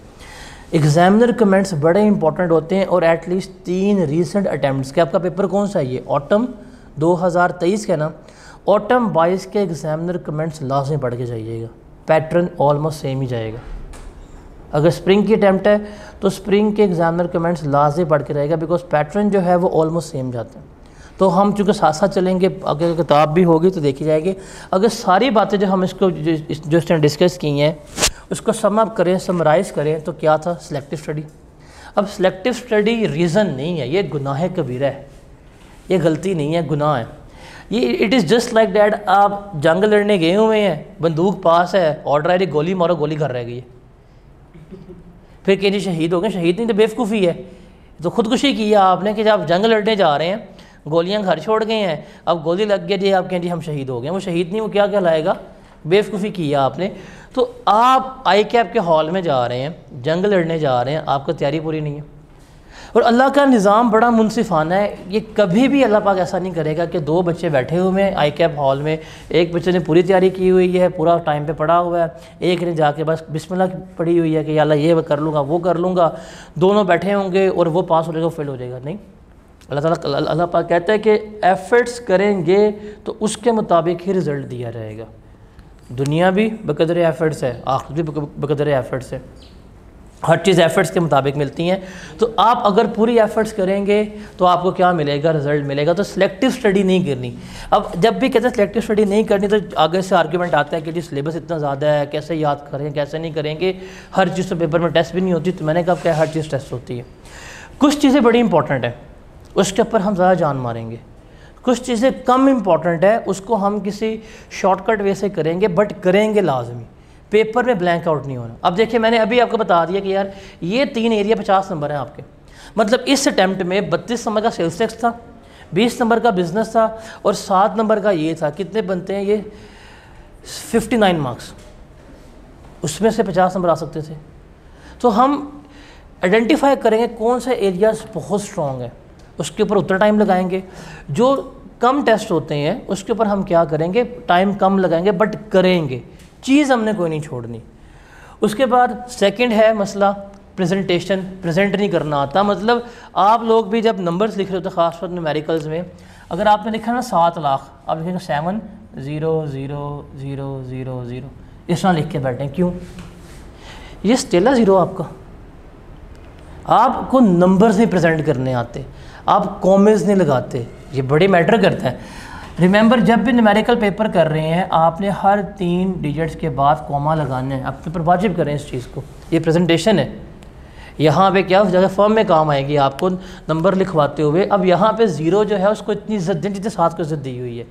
एग्ज़ामिनर कमेंट्स बड़े इंपॉर्टेंट होते हैं। और एटलीस्ट 3 रीसेंट अटैम्प्ट्स के, आपका पेपर कौन सा है? ये ऑटम 2023 का ना, ऑटम 22 के एग्ज़ामिनर कमेंट्स लाजमी पढ़ के जाइएगा। पैटर्न ऑलमोस्ट सेम ही जाएगा। अगर स्प्रिंग की अटैम्प्ट है तो स्प्रिंग के एग्ज़ामिनर कमेंट्स लाजमी पढ़ के रहेगा, बिकॉज पैटर्न जो है वो ऑलमोस्ट सेम जाते हैं। तो हम चूँकि साथ साथ चलेंगे, अगर किताब भी होगी तो देखी जाएगी। अगर सारी बातें जो हम इसको जो इसने डिस्कस की हैं उसको सम अप करें, समराइज़ करें, तो क्या था? Selective study. अब सिलेक्टिव स्टडी रीज़न नहीं है, ये गुनाह कबीरा है, ये गलती नहीं है, गुनाह है ये। It is just like that, आप जंग लड़ने गए हुए हैं, बंदूक पास है, ऑर्डर है गोली मारो, गोली घर रह गई है, फिर कहीं जी शहीद हो गए। शहीद नहीं तो बेवकूफ़ी है, तो खुदकुशी की है आपने कि जब आप जंग लड़ने जा रहे हैं, गोलियां घर छोड़ गए हैं, अब गोली लग गई जी, आप कहें जी हम शहीद हो गए। वो शहीद नहीं, वो क्या कहलाएगा? बेवकूफ़ी की है आपने। तो आप आई कैप के हॉल में जा रहे हैं, जंग लड़ने जा रहे हैं, आपका तैयारी पूरी नहीं है। और अल्लाह का निज़ाम बड़ा मुनसिफाना है। ये कभी भी अल्लाह पाक ऐसा नहीं करेगा कि 2 बच्चे बैठे हुए हैं आई कैप हॉल में, एक बच्चे ने पूरी तैयारी की हुई है, पूरा टाइम पे पढ़ा हुआ है, एक ने जाके बस बिस्मिल्लाह पढ़ी हुई है कि या अल्लाह ये कर लूँगा, वो कर लूँगा। दोनों बैठे होंगे और वो पास हो जाएगा, फेल हो जाएगा। नहीं, अल्लाह पाक कहता है कि एफ़र्ट्स करेंगे तो उसके मुताबिक ही रिज़ल्ट दिया जाएगा। दुनिया भी बकदर एफ़र्ट्स है, आखिरत भी बकदर एफ़र्ट्स है। हर चीज़ एफर्ट्स के मुताबिक मिलती हैं। तो आप अगर पूरी एफर्ट्स करेंगे तो आपको क्या मिलेगा, रिजल्ट मिलेगा। तो सिलेक्टिव स्टडी नहीं करनी। अब जब भी कहते हैं सिलेक्टिव स्टडी नहीं करनी तो आगे से आर्ग्यूमेंट आता है कि जी सिलेबस इतना ज़्यादा है, कैसे याद करें, कैसे नहीं करेंगे, हर चीज़ तो पेपर में टेस्ट भी नहीं होती। तो मैंने कहा क्या हर चीज़ टेस्ट होती है। कुछ चीज़ें बड़ी इंपॉर्टेंट है, उसके ऊपर हम ज़्यादा जान मारेंगे। कुछ चीज़ें कम इंपॉर्टेंट है, उसको हम किसी शॉर्टकट वे से करेंगे, बट करेंगे लाजमी। पेपर में ब्लैंक आउट नहीं होना। अब देखिए मैंने अभी आपको बता दिया कि यार ये 3 एरिया 50 नंबर हैं आपके, मतलब इस अटैम्प्ट में 32 नंबर का सेल्स टैक्स था, 20 नंबर का बिजनेस था और 7 नंबर का ये था। कितने बनते हैं ये 59 मार्क्स, उसमें से 50 नंबर आ सकते थे। तो हम आइडेंटिफाई करेंगे कौन से एरियाज बहुत स्ट्रॉन्ग है, उसके ऊपर उतना टाइम लगाएंगे। जो कम टेस्ट होते हैं उसके ऊपर हम क्या करेंगे, टाइम कम लगाएंगे बट करेंगे, चीज़ हमने कोई नहीं छोड़नी। उसके बाद सेकंड है मसला प्रेजेंटेशन, प्रेजेंट नहीं करना आता। मतलब आप लोग भी जब नंबर्स लिख रहे होते हैं ख़ासतौर न्यूमेरिकल्स में, अगर आपने लिखा ना 7 लाख, आप लिखेंगे 7 0 0 0 0 0 इस तरह लिख के बैठे। क्यों? ये स्टिल है ज़ीरो आपका। आपको नंबर्स नहीं प्रेजेंट करने आते, आप कॉमेज नहीं लगाते, ये बड़े मैटर करता है। रिमेंबर जब भी न्यूमेरिकल पेपर कर रहे हैं आपने हर 3 डिजिट्स के बाद कॉमा लगाने हैं, अपने पर वाजिब करें इस चीज़ को। ये प्रेजेंटेशन है, यहाँ पे क्या उस जगह फॉर्म में काम आएगी आपको नंबर लिखवाते हुए। अब यहाँ पे ज़ीरो जो है उसको इतनी इज्जत दें जितने 7 को इज्जत दी हुई है।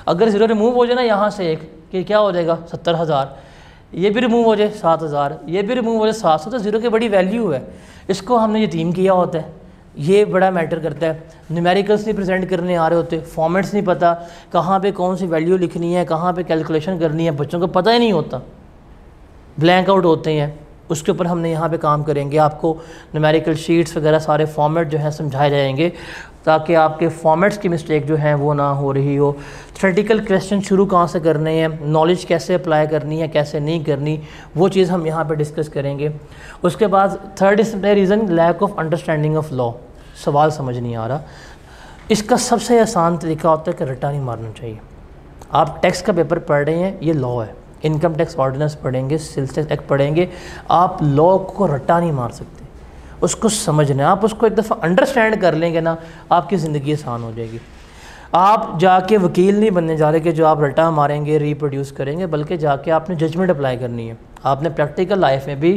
अगर ज़ीरो रिमूव हो जाए ना यहाँ से एक, कि क्या हो जाएगा 70,000, ये भी रिमूव हो जाए 7,000, ये भी रिमूव हो जाए 700, तो ज़ीरो की बड़ी वैल्यू है। इसको हमने यतीम किया होता है, ये बड़ा मैटर करता है। न्यूमेरिकल्स नहीं प्रेजेंट करने आ रहे होते, फॉर्मेट्स नहीं पता, कहाँ पे कौन सी वैल्यू लिखनी है, कहाँ पे कैलकुलेशन करनी है, बच्चों को पता ही नहीं होता, ब्लैंक आउट होते हैं। उसके ऊपर हमने यहाँ पे काम करेंगे। आपको न्यूमेरिकल शीट्स वगैरह सारे फॉर्मेट जो हैं समझाए जाएंगे ताकि आपके फॉर्मेट्स की मिस्टेक जो है वो ना हो रही हो। थ्योरेटिकल क्वेश्चन शुरू कहाँ से करने हैं, नॉलेज कैसे अप्लाई करनी है, कैसे नहीं करनी, वो चीज़ हम यहाँ पे डिस्कस करेंगे। उसके बाद third reason lack of understanding of law, सवाल समझ नहीं आ रहा। इसका सबसे आसान तरीका होता है कि रट्टा नहीं मारना चाहिए। आप टैक्स का पेपर पढ़ रहे हैं, ये लॉ है, इनकम टैक्स ऑर्डिनेंस पढ़ेंगे, सेल्स टैक्स एक्ट पढ़ेंगे, आप लॉ को रट्टा नहीं मार सकते, उसको समझना है। आप उसको एक दफ़ा अंडरस्टैंड कर लेंगे ना, आपकी ज़िंदगी आसान हो जाएगी। आप जाके वकील नहीं बनने जा रहे कि जो आप रट्टा मारेंगे रिप्रोड्यूस करेंगे, बल्कि जाके आपने जजमेंट अप्लाई करनी है। आपने प्रैक्टिकल लाइफ में भी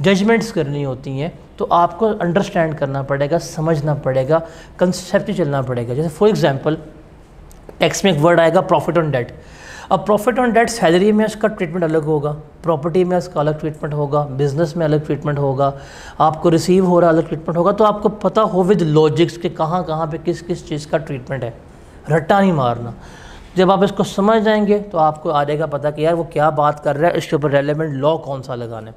जजमेंट्स करनी होती हैं, तो आपको अंडरस्टैंड करना पड़ेगा, समझना पड़ेगा, कंसेप्ट चलना पड़ेगा। जैसे फॉर एग्जांपल टैक्स में एक वर्ड आएगा प्रॉफिट ऑन डेट। अब प्रॉफिट ऑन डेट सैलरी में उसका ट्रीटमेंट अलग होगा, प्रॉपर्टी में उसका अलग ट्रीटमेंट होगा, बिजनेस में अलग ट्रीटमेंट होगा, आपको रिसीव हो रहा अलग ट्रीटमेंट होगा। तो आपको पता हो विद लॉजिक्स कि कहाँ कहाँ पे किस किस चीज़ का ट्रीटमेंट है, रट्टा नहीं मारना। जब आप इसको समझ जाएंगे तो आपको आ जाएगा पता कि यार वो क्या बात कर रहा है, इसके ऊपर रेलेवेंट लॉ कौन सा लगाना है।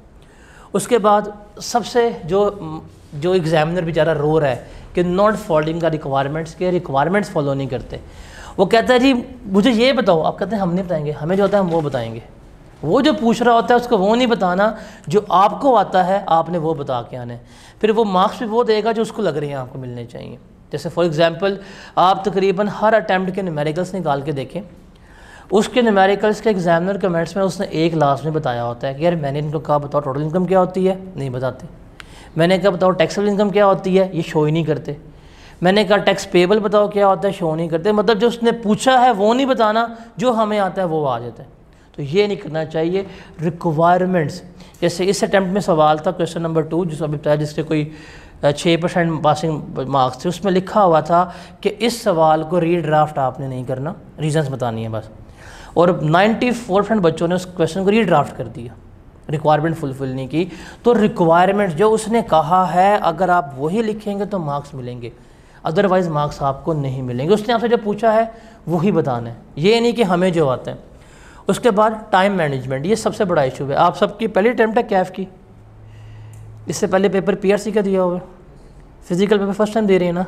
उसके बाद सबसे जो एग्जामिनर बेचारा रो रहा है कि नॉट फॉलोइंग द रिक्वायरमेंट्स, के रिक्वायरमेंट्स फॉलो नहीं करते, वो कहता है जी मुझे ये बताओ, आप कहते हैं हम नहीं बताएंगे, हमें जो होता है हम वो बताएंगे। वो जो पूछ रहा होता है उसको वो नहीं बताना, जो आपको आता है आपने वो बता के आना है। फिर वो मार्क्स भी वो देगा जो उसको लग रहे हैं आपको मिलने चाहिए। जैसे फॉर एग्जांपल आप तकरीबन हर अटैम्प्ट के न्यूमेरिकल्स निकाल के देखें, उसके न्यूमेरिकल्स के एग्जामिनर कमेंट्स में उसने एक लास्ट में बताया होता है कि यार मैंने इनको कहा बताओ टोटल इनकम क्या होती है, नहीं बताते। मैंने कहा बताओ टैक्सेबल इनकम क्या होती है, ये शो ही नहीं करते। मैंने कहा टैक्स पेबल बताओ क्या होता है, शो नहीं करते। मतलब जो उसने पूछा है वो नहीं बताना, जो हमें आता है वो आ जाता है। तो ये नहीं करना चाहिए। रिक्वायरमेंट्स, जैसे इस अटैम्प्ट में सवाल था क्वेश्चन नंबर 2 जिसको अभी बताया, जिसके कोई 6% पासिंग मार्क्स थे, उसमें लिखा हुआ था कि इस सवाल को रीड्राफ्ट आपने नहीं करना, रीजंस बतानी है बस। और 94% बच्चों ने उस क्वेश्चन को रीड्राफ्ट कर दिया, रिक्वायरमेंट फुलफिल नहीं की। तो रिक्वायरमेंट जो उसने कहा है अगर आप वही लिखेंगे तो मार्क्स मिलेंगे, अदरवाइज़ मार्क्स आपको नहीं मिलेंगे। उसने आपसे जो पूछा है वही बताना है, ये नहीं कि हमें जो आता है। उसके बाद टाइम मैनेजमेंट, ये सबसे बड़ा इशू है। आप सबकी पहली अटैम्प्ट है कैफ की, इससे पहले पेपर पीआरसी का दिया हुआ, फिजिकल पेपर फर्स्ट टाइम दे रहे हैं ना,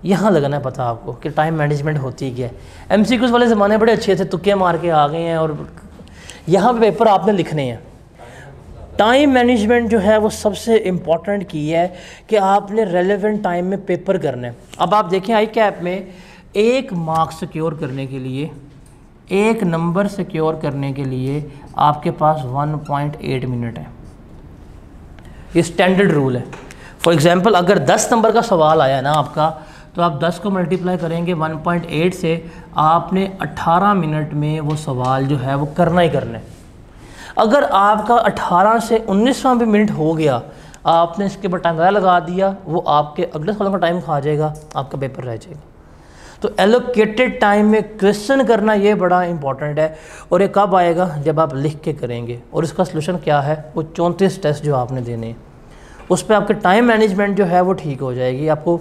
यहाँ लगाना है पता आपको कि टाइम मैनेजमेंट होती क्या है। एमसीक्यूज़ वाले ज़माने बड़े अच्छे थे, तुक्के मार के आ गए हैं, और यहाँ पे पेपर आपने लिखने हैं। टाइम मैनेजमेंट जो है वो सबसे इम्पॉर्टेंट की है कि आपने रेलेवेंट टाइम में पेपर करना है। अब आप देखें आई कैप में एक मार्क्स सिक्योर करने के लिए, एक नंबर सिक्योर करने के लिए आपके पास 1.8 मिनट है। ये स्टैंडर्ड रूल है। फॉर एग्जांपल अगर 10 नंबर का सवाल आया ना आपका, तो आप 10 को मल्टीप्लाई करेंगे 1.8 से, आपने 18 मिनट में वो सवाल जो है वो करना ही करना है। अगर आपका 18 से 19वां भी मिनट हो गया, आपने इसके ऊपर टाइम ज़्यादा लगा दिया, वो आपके अगले सवालों का टाइम खा जाएगा, आपका पेपर रह जाएगा। तो एलोकेटेड टाइम में क्वेश्चन करना ये बड़ा इंपॉर्टेंट है। और ये कब आएगा? जब आप लिख के करेंगे। और इसका सलूशन क्या है? वो 34 टेस्ट जो आपने देने हैं, उस पर आपके टाइम मैनेजमेंट जो है वो ठीक हो जाएगी। आपको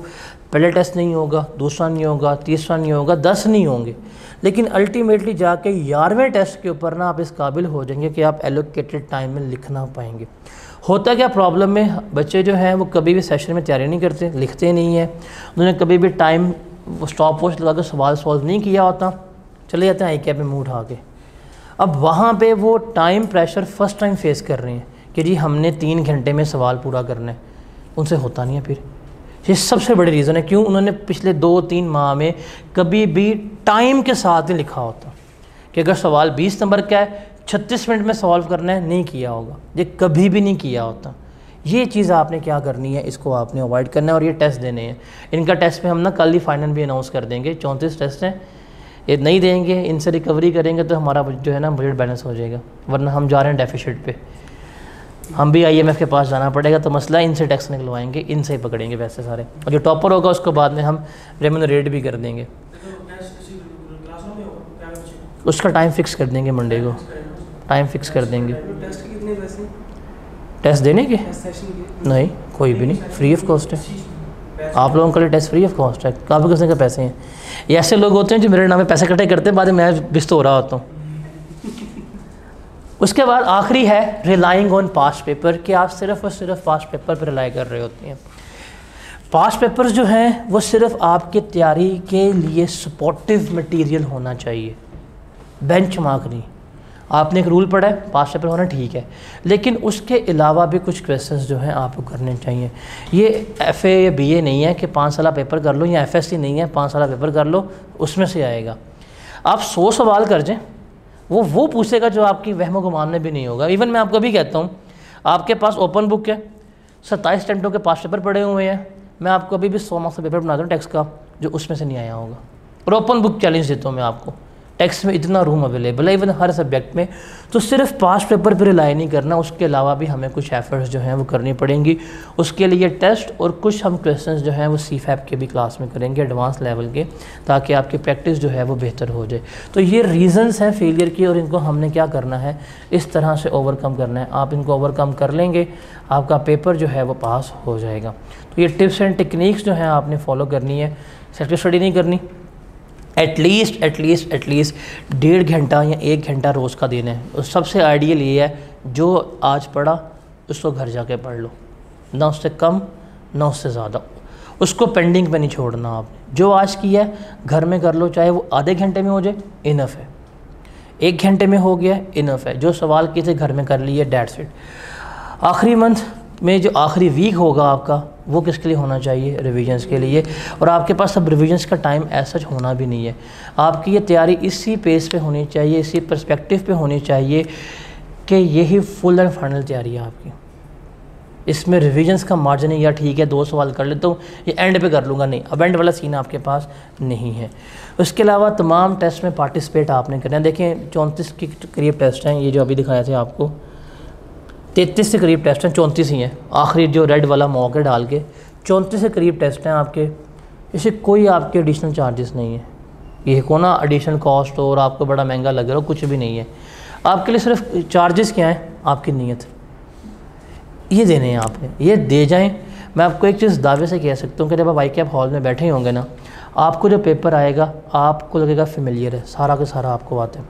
पहले टेस्ट नहीं होगा, दूसरा नहीं होगा, तीसरा नहीं होगा, 10 नहीं होंगे, लेकिन अल्टीमेटली जाके 11वें टेस्ट के ऊपर ना आप इस काबिल हो जाएंगे कि आप एलोकेटेड टाइम में लिखना पाएंगे। होता क्या प्रॉब्लम में, बच्चे जो हैं वो कभी भी सेशन में तैयारी नहीं करते, लिखते नहीं हैं, उन्होंने कभी भी टाइम स्टॉप वॉच लगा कर सवाल सॉल्व नहीं किया होता, चले जाते हैं आई कैप में मुँह उठा के। अब वहाँ पे वो time pressure first time face कर रहे हैं कि जी हमने 3 घंटे में सवाल पूरा करना है, उनसे होता नहीं है। फिर ये सबसे बड़ी रीज़न है क्यों उन्होंने पिछले 2-3 माह में कभी भी टाइम के साथ ही लिखा होता कि अगर सवाल 20 नंबर का है 36 मिनट में सॉल्व करना है, नहीं किया होगा, ये कभी भी नहीं किया होता। ये चीज़ आपने क्या करनी है, इसको आपने अवॉइड करना है। और ये टेस्ट देने हैं, इनका टेस्ट में हम ना कल ही फाइनल भी अनाउंस कर देंगे। 34 टेस्ट हैं, ये नहीं देंगे, इनसे रिकवरी करेंगे तो हमारा जो है ना बजट बैलेंस हो जाएगा, वरना हम जा रहे हैं डेफिसिट पे, हम भी IMF के पास जाना पड़ेगा। तो मसला इनसे टैक्स निकलवाएंगे, इनसे ही पकड़ेंगे पैसे सारे, और जो टॉपर होगा उसको बाद में हम रेम्यूनरेट भी कर देंगे। उसका टाइम फिक्स कर देंगे, मंडे को टाइम फिक्स कर देंगे। टेस्ट देने के नहीं, कोई भी नहीं, फ्री ऑफ कॉस्ट है। आप लोगों के लिए टेस्ट फ्री ऑफ कॉस्ट है, काफ़ी किस्म के पैसे हैं। ये ऐसे लोग होते हैं जो मेरे नाम पे पैसे इकट्ठे करते हैं, बाद में मैं बिस्त हो रहा होता हूँ। उसके बाद आखिरी है रिलाइंग ऑन पास्ट पेपर, कि आप सिर्फ और सिर्फ पास्ट पेपर पर रिलाई कर रहे होते हैं। पास्ट पेपर्स जो हैं वो सिर्फ आपके तैयारी के लिए सपोर्टिव मटेरियल होना चाहिए, बेंचमार्क नहीं। आपने एक रूल पढ़ा है पास्ट पेपर होना ठीक है, लेकिन उसके अलावा भी कुछ क्वेश्चंस जो हैं आपको करने चाहिए। ये FA या BA नहीं है कि 5 साल पेपर कर लो, या FSC नहीं है 5 साल पेपर कर लो उसमें से आएगा। आप 100 सवाल कर जाएँ, वो पूछेगा जो आपकी वहम गुमान में भी नहीं होगा। इवन मैं आपको भी कहता हूँ, आपके पास ओपन बुक है, 27 अटेम्प्टों के पास्ट पेपर पड़े हुए हैं, मैं आपको अभी भी 100 मार्क्स का पेपर बनाता हूँ टैक्स का, जो उसमें से नहीं आया होगा। और ओपन बुक चैलेंज देता हूँ मैं आपको, टैक्स में इतना रूम अवेलेबल है इवन हर सब्जेक्ट में। तो सिर्फ पास्ट पेपर पर रिलाई नहीं करना, उसके अलावा भी हमें कुछ एफर्ट्स जो हैं वो करनी पड़ेंगी। उसके लिए टेस्ट और कुछ हम क्वेश्चंस जो हैं वो CFAP के भी क्लास में करेंगे, एडवांस लेवल के, ताकि आपकी प्रैक्टिस जो है वो बेहतर हो जाए। तो ये रीज़न्स हैं फेलियर की, और इनको हमने क्या करना है, इस तरह से ओवरकम करना है। आप इनको ओवरकम कर लेंगे, आपका पेपर जो है वो पास हो जाएगा। तो ये टिप्स एंड टेक्निक्स जो हैं आपने फॉलो करनी है। सेल्फ स्टडी नहीं करनी, एटलीस्ट 1.5 घंटा या 1 घंटा रोज़ का देना है। और सबसे आइडियल ये है, जो आज पढ़ा उसको घर जाके पढ़ लो, ना उससे कम ना उससे ज़्यादा। उसको पेंडिंग पे नहीं छोड़ना आपने, जो आज किया है घर में कर लो, चाहे वो आधे घंटे में हो जाए इनफ है, 1 घंटे में हो गया इनफ है। जो सवाल किए थे घर में कर लिए, डेट्स इट। आखिरी मंथ में जो आखिरी वीक होगा आपका, वो किसके लिए होना चाहिए, रिविजन्स के लिए। और आपके पास अब रिविजन्स का टाइम ऐसा होना भी नहीं है। आपकी ये तैयारी इसी पेस पे होनी चाहिए, इसी पर्सपेक्टिव पे होनी चाहिए कि यही फुल एंड फाइनल तैयारी है आपकी। इसमें रिविजन्स का मार्जिन है, या ठीक है 2 सवाल कर लेता हूँ, ये एंड पे कर लूँगा, नहीं, अब एंड वाला सीन आपके पास नहीं है। उसके अलावा तमाम टेस्ट में पार्टिसिपेट आपने करना है। देखें 34 के करीब टेस्ट हैं, ये जो अभी दिखाए थे आपको, 33 से करीब टेस्ट हैं, 34 ही हैं। आखिरी जो रेड वाला मौके डाल के 34 से करीब टेस्ट हैं आपके। इसे कोई आपके एडिशनल चार्जेस नहीं है, ये को ना एडिशनल कॉस्ट और आपको बड़ा महंगा लग रहा हो, कुछ भी नहीं है। आपके लिए सिर्फ चार्जेस क्या हैं, आपकी नीयत, ये देने हैं आपने, ये दे जाएं। मैं आपको एक चीज़ दावे से कह सकता हूँ कि जब आप ICAP हॉल में बैठे होंगे ना, आपको जो पेपर आएगा आपको लगेगा फेमिलियर है, सारा का सारा आपको आता है।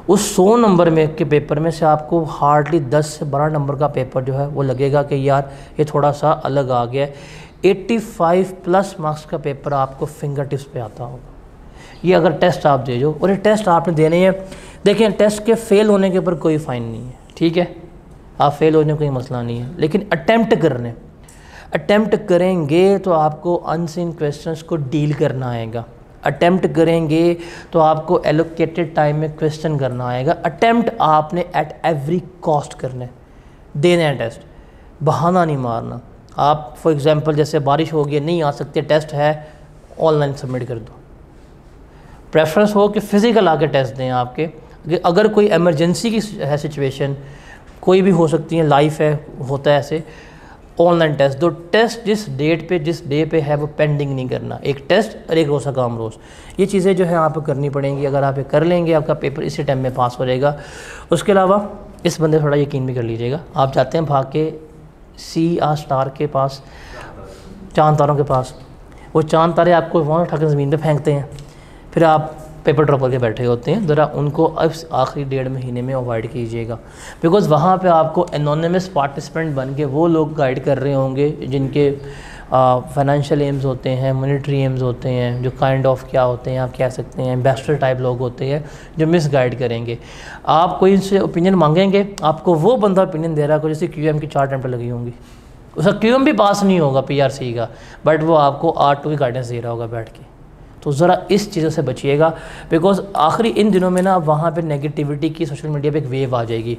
उस 100 नंबर में के पेपर में से आपको हार्डली 10 से 12 नंबर का पेपर जो है वो लगेगा कि यार ये थोड़ा सा अलग आ गया है। 85+ मार्क्स का पेपर आपको फिंगर टिप्स पे आता होगा, ये अगर टेस्ट आप दे जो। और ये टेस्ट आपने देने हैं। देखें टेस्ट के फेल होने के ऊपर कोई फ़ाइन नहीं है, ठीक है, आप फेल होने का कोई मसला नहीं है, लेकिन अटैम्प्ट करेंगे तो आपको अनसीन क्वेश्चंस को डील करना आएगा। अटैम्प्ट करेंगे तो आपको एलोकेटेड टाइम में क्वेश्चन करना आएगा। अटैम्प्ट आपने एट एवरी कॉस्ट करना है, देना है टेस्ट। बहाना नहीं मारना। आप फॉर एग्ज़ाम्पल जैसे बारिश हो गई, नहीं आ सकते, टेस्ट है, ऑनलाइन सबमिट कर दो। प्रेफरेंस हो कि फ़िज़िकल आके टेस्ट दें आपके, अगर कोई एमरजेंसी की है सिचुएशन, कोई भी हो सकती है, लाइफ है, होता है ऐसे, ऑनलाइन टेस्ट दो। टेस्ट जिस डेट पे जिस डे पे है वो पेंडिंग नहीं करना, एक टेस्ट और एक रोज़ा काम रोज़। ये चीज़ें जो है आपको करनी पड़ेंगी। अगर आप ये कर लेंगे आपका पेपर इसी टाइम में पास हो जाएगा। उसके अलावा इस बंदे थोड़ा यकीन भी कर लीजिएगा, आप जाते हैं भाग के CR के पास, चांद तारों के पास, वो चांद तारे आपको वहाँ उठा कर ज़मीन पर फेंकते हैं, फिर आप पेपर ड्रॉप करके बैठे होते हैं। ज़रा उनको अब आखिरी 1.5 महीने में अवॉइड कीजिएगा, बिकॉज़ वहाँ पे आपको एनोनिमस पार्टिसिपेंट बन के वो लोग गाइड कर रहे होंगे जिनके फाइनेंशियल एम्स होते हैं, मॉनेटरी एम्स होते हैं, जो काइंड ऑफ क्या होते हैं आप कह सकते हैं इन्वेस्टर टाइप लोग होते हैं, जो मिस गाइड करेंगे। आप कोई इनसे ओपिनियन मांगेंगे, आपको वो बंदा ओपिनियन दे रहा है जैसे QM की 4 अटेम्प्ट लगी होंगी, उसका QM भी पास नहीं होगा PRC का, बट वो आपको R2 की गाइडेंस दे रहा होगा बैठ के। तो ज़रा इस चीज़ों से बचिएगा, बिकॉज़ आखिरी इन दिनों में ना वहाँ पे नेगेटिविटी की सोशल मीडिया पे एक वेव आ जाएगी।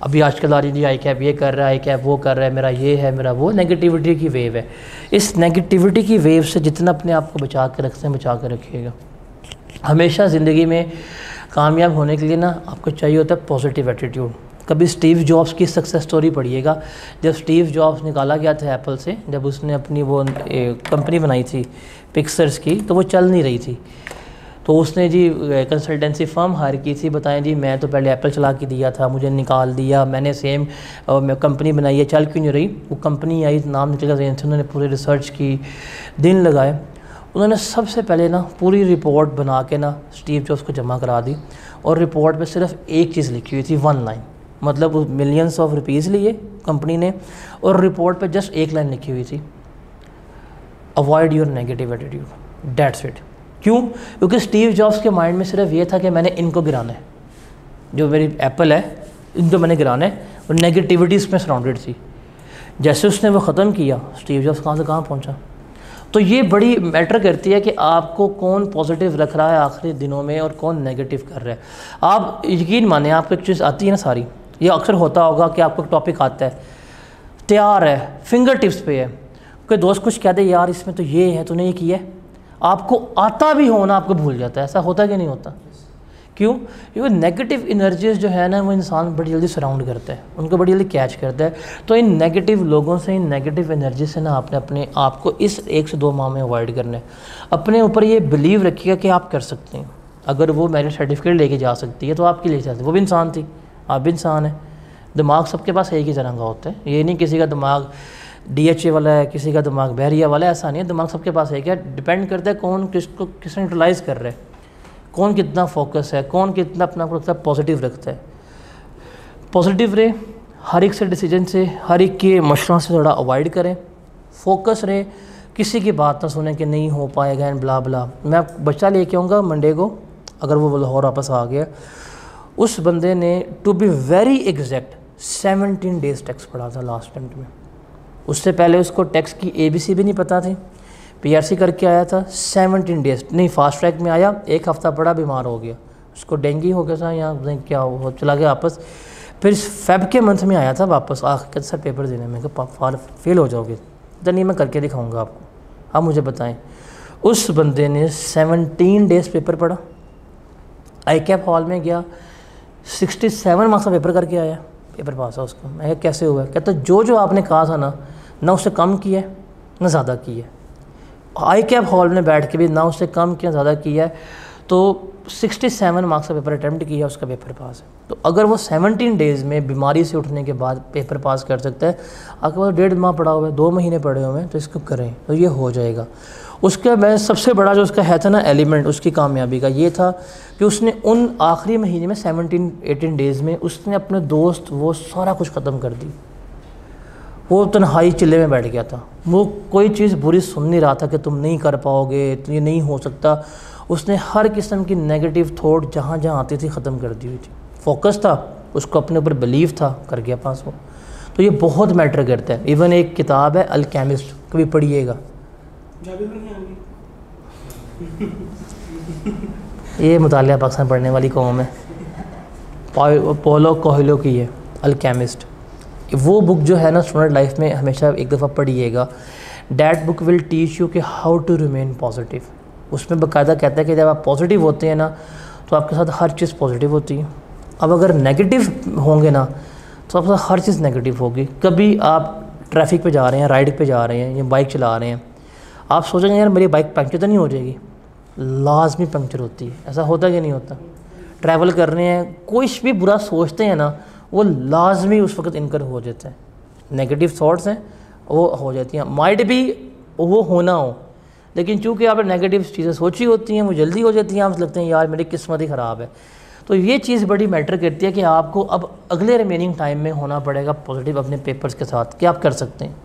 अभी आजकल आ रही जी ICAP ये कर रहा है, ICAP वो कर रहा है, मेरा ये है, मेरा वो, नेगेटिविटी की वेव है। इस नेगेटिविटी की वेव से जितना अपने आप को बचा के रखते हैं बचा के रखिएगा। हमेशा ज़िंदगी में कामयाब होने के लिए ना आपको चाहिए होता है पॉजिटिव एटीट्यूड। कभी स्टीव जॉब्स की सक्सेस स्टोरी पढ़िएगा। जब स्टीव जॉब्स निकाला गया था एप्पल से, जब उसने अपनी वो कंपनी बनाई थी पिक्सर्स की, तो वो चल नहीं रही थी, तो उसने जी कंसल्टेंसी फर्म हायर की थी। बताएं जी मैं तो पहले एप्पल चला के दिया था, मुझे निकाल दिया, मैंने सेम कंपनी बनाई है, चल क्यों नहीं रही। वो कंपनी आई, नाम निकला जैन से, उन्होंने पूरी रिसर्च की, दिन लगाए। उन्होंने सबसे पहले ना पूरी रिपोर्ट बना के ना स्टीव जॉब्स को जमा करा दी, और रिपोर्ट पे सिर्फ एक चीज़ लिखी हुई थी, 1 लाइन, मतलब मिलियंस ऑफ रुपीज़ लिए कंपनी ने, और रिपोर्ट पे जस्ट 1 लाइन लिखी हुई थी, avoid your negative attitude, that's it. क्यों? क्योंकि स्टीव जॉब्स के माइंड में सिर्फ ये था कि मैंने इनको गिराना है, जो मेरी एप्पल है इनको मैंने गिराना है, और नेगेटिविटी इसमें सराउंडेड थी। जैसे उसने वो ख़त्म किया, स्टीव जॉब्स कहाँ से कहाँ पहुँचा। तो ये बड़ी मैटर करती है कि आपको कौन पॉजिटिव रख रहा है आखिरी दिनों में और कौन नेगेटिव कर रहा है। आप यकीन माने, आपको एक चीज़ आती है ना सारी, ये अक्सर होता होगा कि आपको एक टॉपिक आता है, तैयार है, फिंगर टिप्स पे है, कोई दोस्त कुछ कह दे यार इसमें तो ये है, तूने ये किया है, आपको आता भी होना आपको भूल जाता है। ऐसा होता कि नहीं होता? क्यों? क्योंकि नेगेटिव एनर्जीज जो है ना वो इंसान बड़ी जल्दी सराउंड करता है, उनको बड़ी जल्दी कैच करता है। तो इन नेगेटिव लोगों से, इन नेगेटिव एनर्जी से ना आपने अपने आप को इस 1 से 2 माह में अवॉइड करना है। अपने ऊपर ये बिलीव रखिएगा कि आप कर सकते हैं। अगर वो मेरिट सर्टिफिकेट लेके जा सकती है तो आपके लिए जाती है, वो भी इंसान थी, आप भी इंसान है। दिमाग सबके पास एक ही तरह का होता है, ये नहीं किसी का दिमाग DHA वाला है, किसी का दिमाग बहरिया वाला है, ऐसा नहीं है। दिमाग सबके पास है, क्या डिपेंड करता है कौन किसको किस यूटिलाइज़ कर रहा है, कौन कितना फोकस है, कौन कितना अपना को पॉजिटिव रखता है। पॉजिटिव रहे, हर एक से डिसीजन से, हर एक के मशवरा से थोड़ा अवॉइड करें, फोकस रहे, किसी की बात ना सुने कि नहीं हो पाएगा एंड ब्ला ब्ला। मैं बच्चा लेके आऊँगा मंडे को, अगर वो लाहौर वापस आ गया, उस बंदे ने to be very exact 17 days tax पढ़ा था लास्ट अटेम्प्ट में। उससे पहले उसको टैक्स की ABC भी नहीं पता थी, PRC करके आया था। 17 डेज़ नहीं, फास्ट ट्रैक में आया, 1 हफ़्ता पड़ा, बीमार हो गया, उसको डेंगू हो गया था, यहाँ क्या हो, चला गया वापस। फिर फेब के मंथ में आया था वापस आखिर सर पेपर देने में, फेल हो जाओगे तो नहीं, मैं करके दिखाऊंगा आपको, आप मुझे बताएं। उस बंदे ने 17 डेज़ पेपर पढ़ा, ICAP हॉल में गया, 67 मार्क्स का पेपर करके आया, पेपर पास है उसका। मैं कैसे हुआ? कहता जो आपने कहा था ना उससे कम किया है ना ज़्यादा किया है। ICAP हॉल में बैठ के भी ना उससे कम किया ज़्यादा किया है, तो 67 मार्क्स का पेपर अटैम्प्ट किया, उसका पेपर पास है। तो अगर वो 17 डेज़ में बीमारी से उठने के बाद पेपर पास कर सकता है, आपके पास 1.5 माह पड़ा हुआ है, 2 महीने पड़े हुए हैं, तो इसको करें तो ये हो जाएगा। उसका मैं सबसे बड़ा जो उसका है था ना एलिमेंट उसकी कामयाबी का, ये था कि उसने उन आखिरी महीने में 17-18 डेज़ में उसने अपने दोस्त वो सारा कुछ ख़त्म कर दी। वो तन्हाई चिल्ले में बैठ गया था, वो कोई चीज़ बुरी सुन नहीं रहा था कि तुम नहीं कर पाओगे, तो ये नहीं हो सकता। उसने हर किस्म की नेगेटिव थॉट जहाँ जहाँ आती थी ख़त्म कर दी हुई थी। फोकस था, उसको अपने ऊपर बिलीव था, कर गया पास वो। तो ये बहुत मैटर करता है। इवन एक किताब है अल्केमिस्ट, कभी पढ़िएगा, ये मुतालिया पाकिस्तान पढ़ने वाली कौम है, पोलो कोएल्हो की है अल्केमिस्ट। वो बुक जो है ना स्टूडेंट लाइफ में हमेशा एक दफ़ा पढ़िएगा। That book will teach you कि हाउ टू रिमेन पॉजिटिव। उसमें बाकायदा कहता है कि जब आप पॉजिटिव होते हैं ना तो आपके साथ हर चीज़ पॉजिटिव होती है। अब अगर नेगेटिव होंगे ना तो आपके साथ हर चीज़ नेगेटिव होगी। कभी आप ट्रैफिक पे जा रहे हैं, राइड पे जा रहे हैं या बाइक चला रहे हैं, आप सोचेंगे यार मेरी बाइक पंक्चर तो नहीं हो जाएगी, लाजमी पंक्चर होती है। ऐसा होता कि नहीं होता? ट्रैवल कर रहे हैं, कुछ भी बुरा सोचते हैं ना वो लाजमी उस वक्त इनकर हो जाता है। नेगेटिव थॉट्स हैं वो हो जाती हैं, माइट भी वो होना हो, लेकिन चूँकि आपने नेगेटिव चीज़ें सोची होती हैं वो जल्दी हो जाती हैं। आप लगते हैं यार मेरी किस्मत ही ख़राब है। तो ये चीज़ बड़ी मैटर करती है कि आपको अब अगले रिमेनिंग टाइम में होना पड़ेगा पॉजिटिव अपने पेपर्स के साथ। क्या आप कर सकते हैं?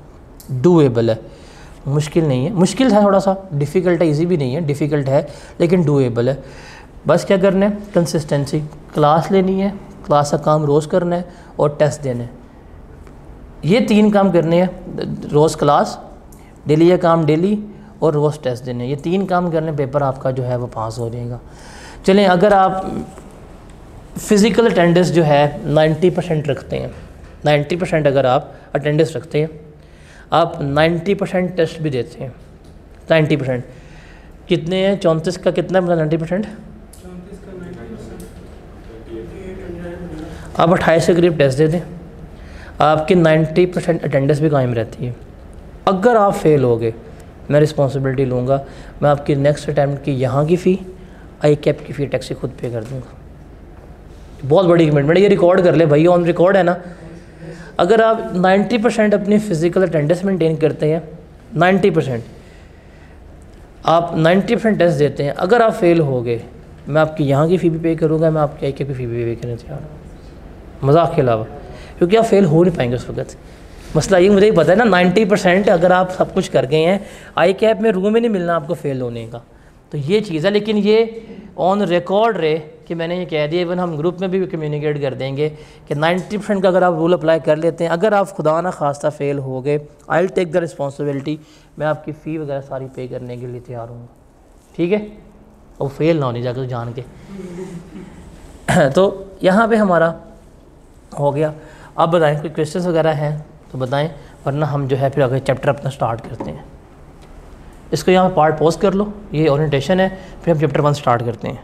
डूएबल है, मुश्किल नहीं है। मुश्किल है थोड़ा सा, डिफ़िकल्ट है, ईजी भी नहीं है, डिफ़िकल्ट है लेकिन डूएबल है। बस क्या करना है? कंसिस्टेंसी, क्लास लेनी है, क्लास का काम रोज़ करना है और टेस्ट देने हैं। ये 3 काम करने हैं, रोज़ क्लास, डेली का काम डेली और रोज़ टेस्ट देने। ये 3 काम करने, पेपर आपका जो है वो पास हो जाएगा। चलें, अगर आप फ़िज़िकल अटेंडेंस जो है 90% रखते हैं, 90% अगर आप अटेंडेंस रखते हैं, आप 90% टेस्ट भी देते हैं, 90% कितने हैं? 34 का कितना मतलब 90%? आप 28 के करीब टेस्ट दे दें, आपकी 90% अटेंडेंस भी कायम रहती है। अगर आप फेल हो गए, मैं रिस्पॉन्सिबिलिटी लूँगा, मैं आपकी नेक्स्ट अटैम्प्ट की यहाँ की फ़ी, आई कैप की फ़ी टैक्सी खुद पे कर दूँगा। बहुत बड़ी कमिटमेंट, ये रिकॉर्ड कर ले भाई, ऑन रिकॉर्ड है ना। अगर आप 90% अपनी फ़िज़िकल अटेंडेंस मेंटेन करते हैं, 90% आप 90% टेस्ट देते हैं, अगर आप फेल हो गए मैं आपकी यहाँ की फ़ी भी पे करूँगा, मैं आपकी आई कैप की फ़ी भी पे करने तैयार हूँ, मजाक के अलावा, क्योंकि आप फेल हो नहीं पाएंगे उस वक्त। मसला ये मुझे ही पता है ना, 90% अगर आप सब कुछ कर गए हैं, आई कैप में रूम ही नहीं मिलना आपको फेल होने का। तो ये चीज़ है, लेकिन ये ऑन रिकॉर्ड रहे कि मैंने ये कह दिया। इवन हम ग्रुप में भी कम्युनिकेट कर देंगे कि 90% का अगर आप रूल अप्लाई कर लेते हैं, अगर आप खुदा ना खास्ता फेल हो गए, I will take the responsibility, मैं आपकी फ़ी वगैरह सारी पे करने के लिए तैयार हूँ, ठीक है। और फेल ना होनी जाकर जान के। तो यहाँ पे हमारा हो गया। अब बताएं कोई क्वेश्चंस वगैरह हैं तो बताएं, वरना हम जो है फिर अगले चैप्टर अपना स्टार्ट करते हैं। इसको यहाँ पे पार्ट पॉज कर लो, ये ओरिएंटेशन है, फिर हम चैप्टर 1 स्टार्ट करते हैं।